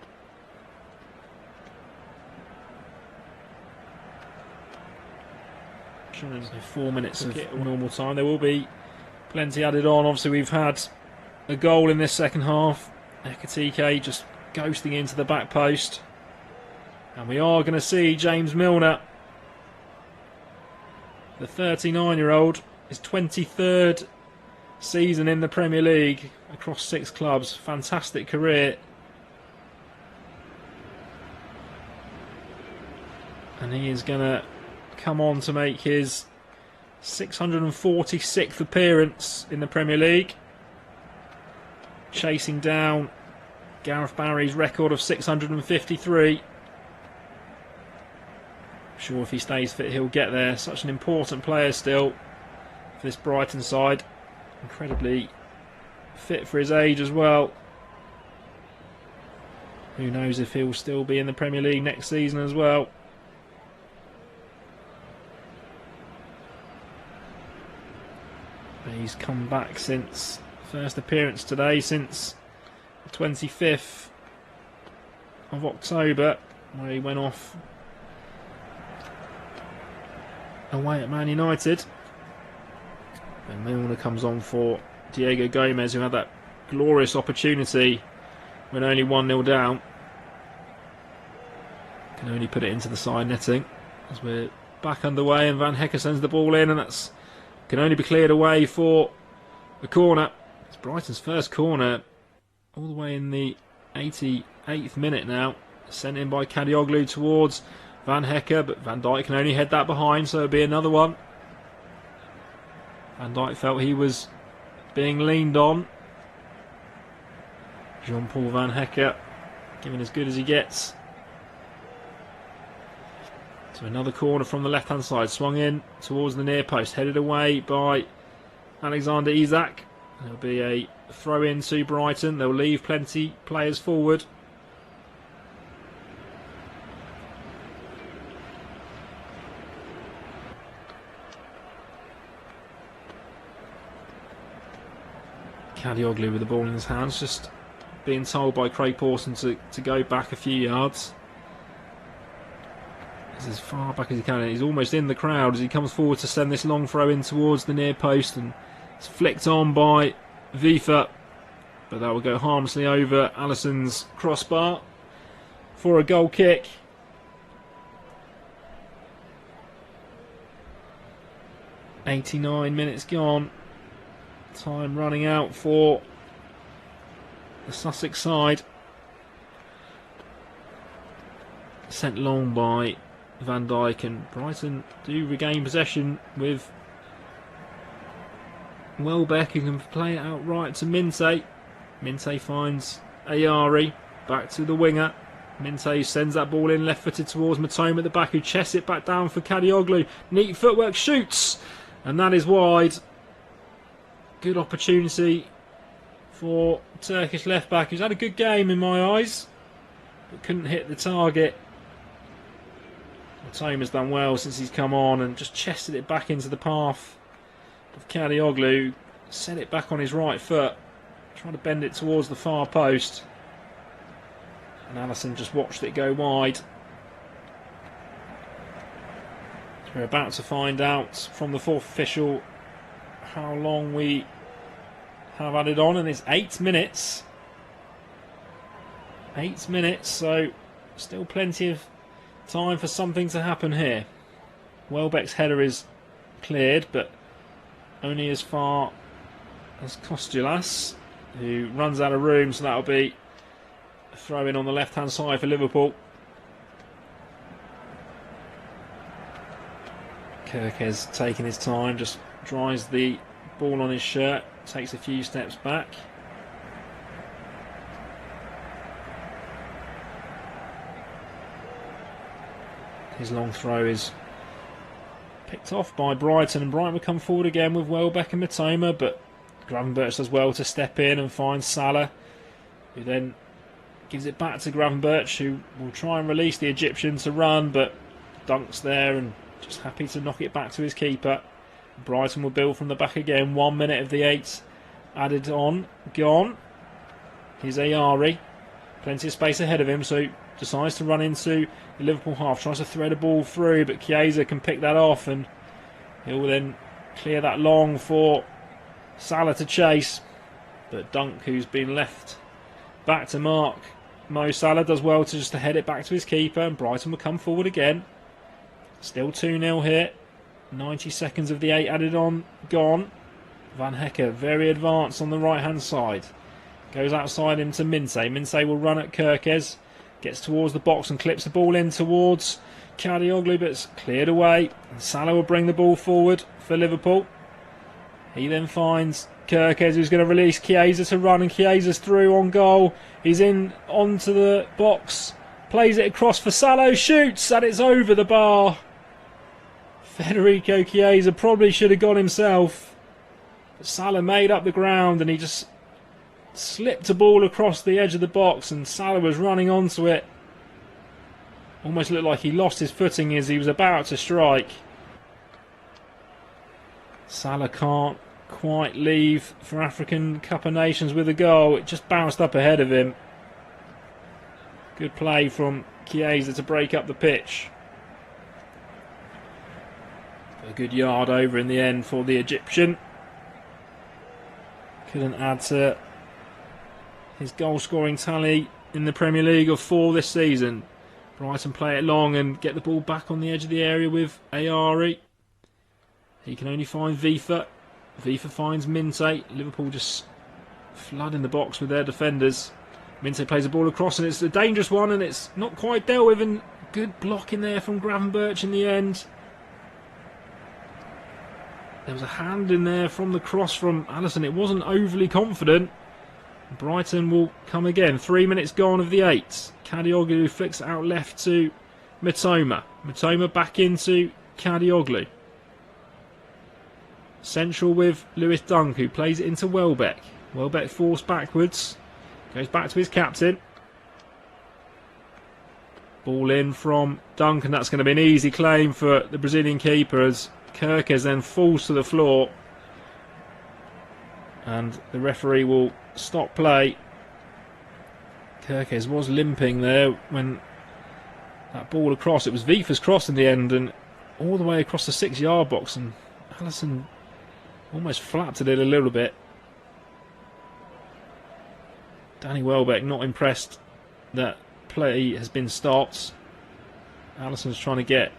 So 4 minutes of normal time. There will be plenty added on. Obviously we've had a goal in this second half. Ekitike just ghosting into the back post. And we are going to see James Milner, the 39-year-old, his 23rd season in the Premier League across 6 clubs. Fantastic career. And he is going to come on to make his 646th appearance in the Premier League, chasing down Gareth Barry's record of 653. I'm sure if he stays fit he'll get there. Such an important player still for this Brighton side, incredibly fit for his age as well. Who knows if he'll still be in the Premier League next season as well. He's come back since first appearance today, since the 25th of October, where he went off away at Man United. And Milner comes on for Diego Gomez, who had that glorious opportunity when only 1-0 down. Can only put it into the side netting as we're back underway, and Van Hecker sends the ball in, and that's can only be cleared away for the corner. It's Brighton's first corner, all the way in the 88th minute now. Sent in by Kadioglu towards Van Hecker, but Van Dijk can only head that behind, so it'll be another one. Van Dijk felt he was being leaned on. Jean-Paul Van Hecker giving as good as he gets. So another corner from the left-hand side, swung in towards the near post, headed away by Alexander Isak. There'll be a throw-in to Brighton. They'll leave plenty players forward. Kadioglu with the ball in his hands, just being told by Craig Pawson to go back a few yards. He's as far back as he can. He's almost in the crowd as he comes forward to send this long throw in towards the near post, and it's flicked on by Vifa, but that will go harmlessly over Alisson's crossbar for a goal kick. "89 minutes gone. Time running out for the Sussex side. Sent long by Van Dijk, and Brighton do regain possession with Welbeck, who can play it outright to Minte. Minte finds Ayari, back to the winger. Minte sends that ball in left-footed towards Matoma at the back, who chests it back down for Kadioglu. Neat footwork, shoots, and that is wide. Good opportunity for Turkish left-back, who's had a good game in my eyes, but couldn't hit the target. Matoma's done well since he's come on and just chested it back into the path of Kadioglu. Set it back on his right foot, trying to bend it towards the far post, and Alisson just watched it go wide. So we're about to find out from the fourth official how long we have added on, and it's 8 minutes. 8 minutes, so still plenty of time for something to happen here. Welbeck's header is cleared, but only as far as Kostulas, who runs out of room, so that'll be throw in on the left hand side for Liverpool. Kirkes taking his time, just dries the ball on his shirt, takes a few steps back. His long throw is picked off by Brighton, and Brighton will come forward again with Welbeck and Mitoma, but Gravenberch does well to step in and find Salah, who then gives it back to Gravenberch, who will try and release the Egyptian to run, but Dunk's there and just happy to knock it back to his keeper. Brighton will build from the back again. 1 minute of the 8 added on, gone. Here's Ayari, plenty of space ahead of him, so decides to run into the Liverpool half, tries to thread a ball through, but Chiesa can pick that off, and he'll then clear that long for Salah to chase. But Dunk, who's been left back to mark Mo Salah, does well to just head it back to his keeper, and Brighton will come forward again. Still 2-0 here. 90 seconds of the 8 added on, gone. Van Hecker very advanced on the right hand side. Goes outside him to Minte. Minte will run at Kirkes. Gets towards the box and clips the ball in towards Kadioglu, but it's cleared away. And Salah will bring the ball forward for Liverpool. He then finds Kirkes, who's going to release Chiesa to run, and Chiesa's through on goal. He's in onto the box. Plays it across for Salah, shoots, and it's over the bar. Federico Chiesa probably should have gone himself, but Salah made up the ground and he just slipped a ball across the edge of the box, and Salah was running onto it. Almost looked like he lost his footing as he was about to strike. Salah can't quite leave for African Cup of Nations with a goal. It just bounced up ahead of him. Good play from Chiesa to break up the pitch. A good yard over in the end for the Egyptian. Couldn't add to his goal scoring tally in the Premier League of 4 this season. Brighton play it long and get the ball back on the edge of the area with Ayari. He can only find Vifa. Vifa finds Minte. Liverpool just flood in the box with their defenders. Minte plays the ball across, and it's a dangerous one, and it's not quite dealt with, and good block in there from Gravenberch in the end. There was a hand in there from the cross from Alisson. It wasn't overly confident. Brighton will come again. 3 minutes gone of the 8. Kadioglu flicks it out left to Mitoma. Mitoma back into Kadioglu. Central with Lewis Dunk, who plays it into Welbeck. Welbeck forced backwards. Goes back to his captain. Ball in from Dunk, and that's going to be an easy claim for the Brazilian keeper as Kirkes then falls to the floor, and the referee will stop play. Kirkes was limping there when that ball across. It was Vifa's cross in the end, and all the way across the 6-yard box, and Alisson almost flapped at it a little bit. Danny Welbeck not impressed that play has been stopped. Alisson's trying to get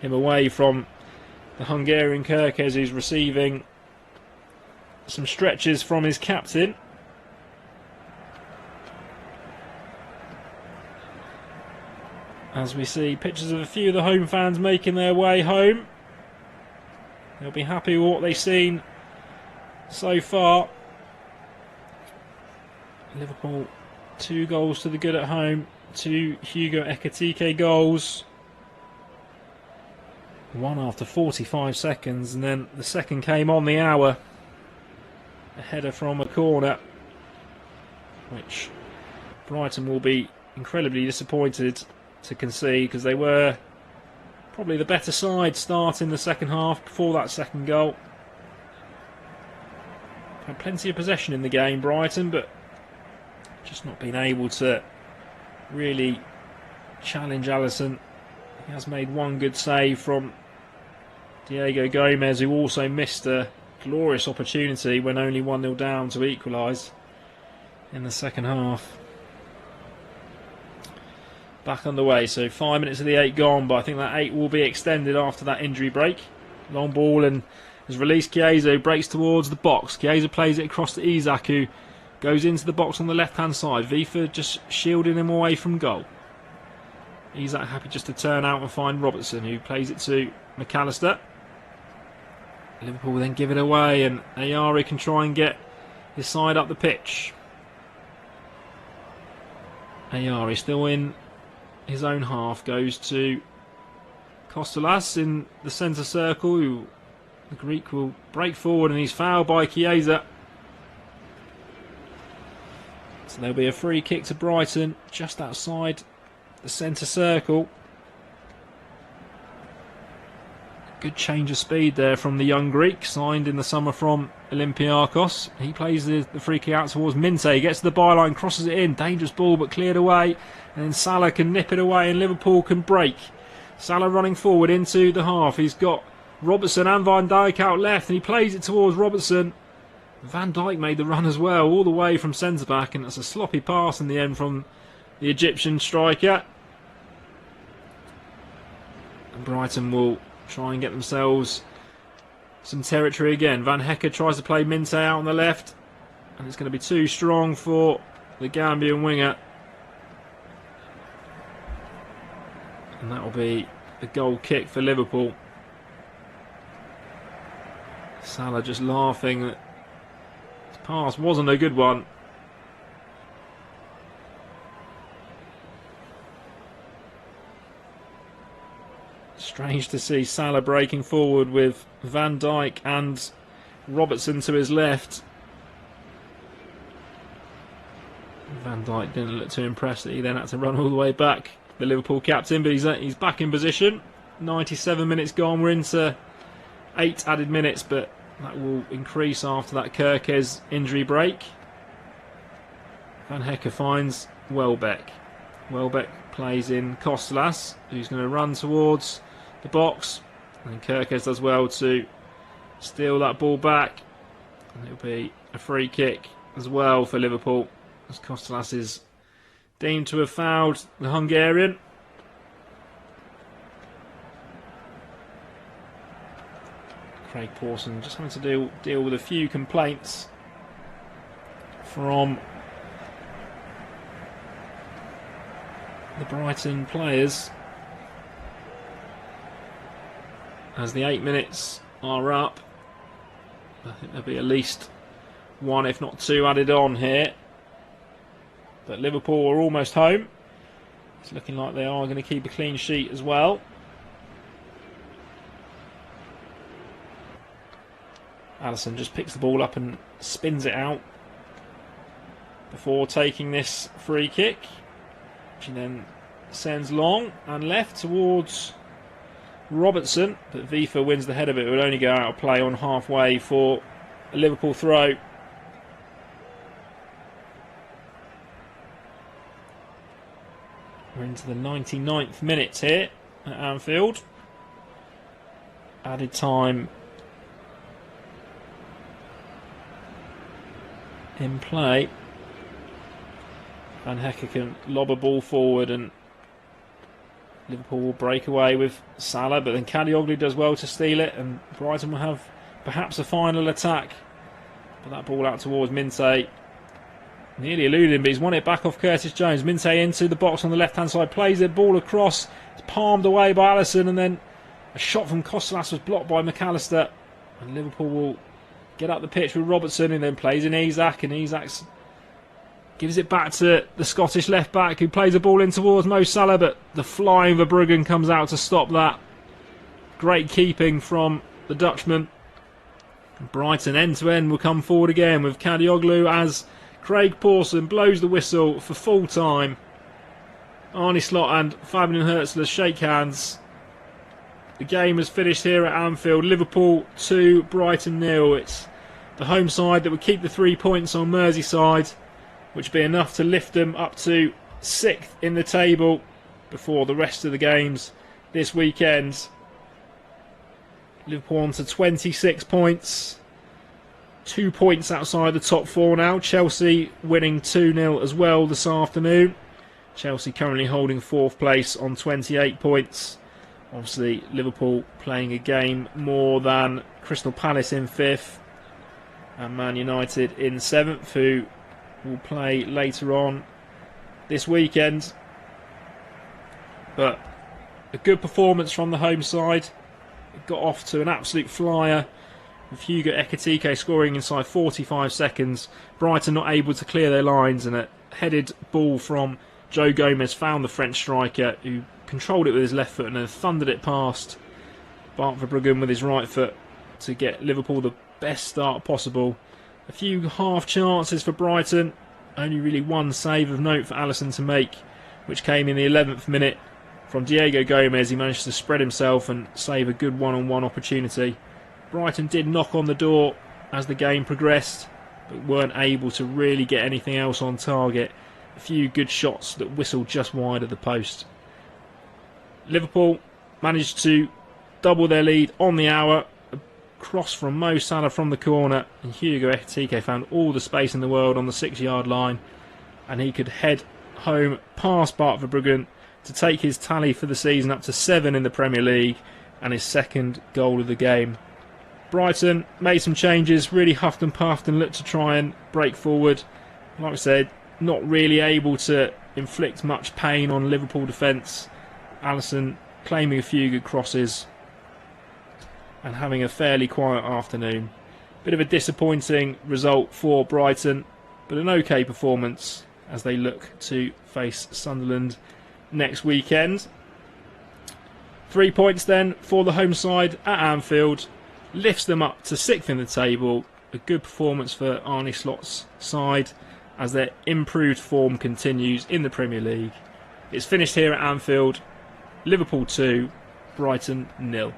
him away from the Hungarian Kirkes, who's receiving some stretches from his captain. As we see pictures of a few of the home fans making their way home. They'll be happy with what they've seen so far. Liverpool 2 goals to the good at home. 2 Hugo Ekitike goals. 1 after 45 seconds, and then the second came on the hour. A header from a corner, which Brighton will be incredibly disappointed to concede, because they were probably the better side starting the second half before that second goal. Had plenty of possession in the game, Brighton, but just not been able to really challenge Alisson. He has made one good save from Diego Gomez, who also missed a glorious opportunity when only 1-0 down to equalise in the second half. Back underway, so 5 minutes of the 8 gone, but I think that 8 will be extended after that injury break. Long ball and has released Chiesa, who breaks towards the box. Chiesa plays it across to Isak, who Goes into the box on the left-hand side. Vifa just shielding him away from goal. Isak happy just to turn out and find Robertson, who plays it to McAllister. Liverpool then give it away, and Ayari can try and get his side up the pitch. Ayari still in his own half, goes to Kostelas in the centre circle, who the Greek will break forward, and he's fouled by Chiesa. So there'll be a free kick to Brighton just outside the centre circle. Good change of speed there from the young Greek, signed in the summer from Olympiacos. He plays the free kick out towards Minte, gets to the byline, crosses it in, dangerous ball but cleared away, and then Salah can nip it away and Liverpool can break. Salah running forward into the half. He's got Robertson and Van Dijk out left, and he plays it towards Robertson. Van Dijk made the run as well, all the way from centre-back, and it's a sloppy pass in the end from the Egyptian striker. And Brighton will try and get themselves some territory again. Van Hecke tries to play Minte out on the left, and it's going to be too strong for the Gambian winger. And that will be a goal kick for Liverpool. Salah just laughing that his pass wasn't a good one. Strange to see Salah breaking forward with Van Dijk and Robertson to his left. Van Dijk didn't look too impressed that he then had to run all the way back, the Liverpool captain, but he's back in position. 97 minutes gone, we're into 8 added minutes, but that will increase after that Kerkez injury break. Van Hecke finds Welbeck. Welbeck plays in Kostelas, who's going to run towards the box, and Kerkez does well to steal that ball back, and it'll be a free kick as well for Liverpool, as Kostelas is deemed to have fouled the Hungarian. Craig Pawson just having to deal with a few complaints from the Brighton players as the 8 minutes are up. I think there'll be at least 1 if not 2 added on here, but Liverpool are almost home. It's looking like they are going to keep a clean sheet as well. Alisson just picks the ball up and spins it out before taking this free kick, which he then sends long and left towards Robertson, but Vifa wins the head of it. It will only go out of play on halfway for a Liverpool throw. We're into the 99th minute here at Anfield. Added time in play. Van Hecke can lob a ball forward and Liverpool will break away with Salah, but then Kadioglu does well to steal it, and Brighton will have perhaps a final attack. But that ball out towards Minte, nearly eluded him, but he's won it back off Curtis Jones. Minte into the box on the left hand side, plays it, ball across, it's palmed away by Alisson, and then a shot from Kostelas was blocked by McAllister, and Liverpool will get up the pitch with Robertson, and then plays in Isak, and Isak gives it back to the Scottish left back, who plays the ball in towards Mo Salah, but the flying Verbruggen comes out to stop that. Great keeping from the Dutchman. Brighton end to end will come forward again with Kadioglu as Craig Pawson blows the whistle for full time. Arne Slot and Fabian Hurtzler shake hands. The game has finished here at Anfield. Liverpool 2, Brighton 0. It's the home side that would keep the 3 points on Merseyside, which would be enough to lift them up to 6th in the table before the rest of the games this weekend. Liverpool on to 26 points. 2 points outside the top 4 now. Chelsea winning 2-0 as well this afternoon. Chelsea currently holding 4th place on 28 points. Obviously, Liverpool playing a game more than Crystal Palace in 5th and Man United in 7th, who will play later on this weekend. But a good performance from the home side. It got off to an absolute flyer, with Hugo Ekitike scoring inside 45 seconds. Brighton not able to clear their lines, and a headed ball from Joe Gomez found the French striker, who controlled it with his left foot and then thundered it past Bart Verbruggen with his right foot to get Liverpool the best start possible. A few half chances for Brighton, only really one save of note for Alisson to make, which came in the 11th minute from Diego Gomez. He managed to spread himself and save a good one-on-one opportunity. Brighton did knock on the door as the game progressed, but weren't able to really get anything else on target. A few good shots that whistled just wide of the post. Liverpool managed to double their lead on the hour. A cross from Mo Salah from the corner, and Hugo Ekitike found all the space in the world on the 6-yard line, and he could head home past Bart Verbruggen to take his tally for the season up to 7 in the Premier League and his second goal of the game. Brighton made some changes, really huffed and puffed and looked to try and break forward. Like I said, not really able to inflict much pain on Liverpool defence. Alisson claiming a few good crosses and having a fairly quiet afternoon. Bit of a disappointing result for Brighton, but an okay performance as they look to face Sunderland next weekend. 3 points then for the home side at Anfield, lifts them up to 6th in the table. A good performance for Arne Slot's side as their improved form continues in the Premier League. It's finished here at Anfield. Liverpool 2, Brighton 0.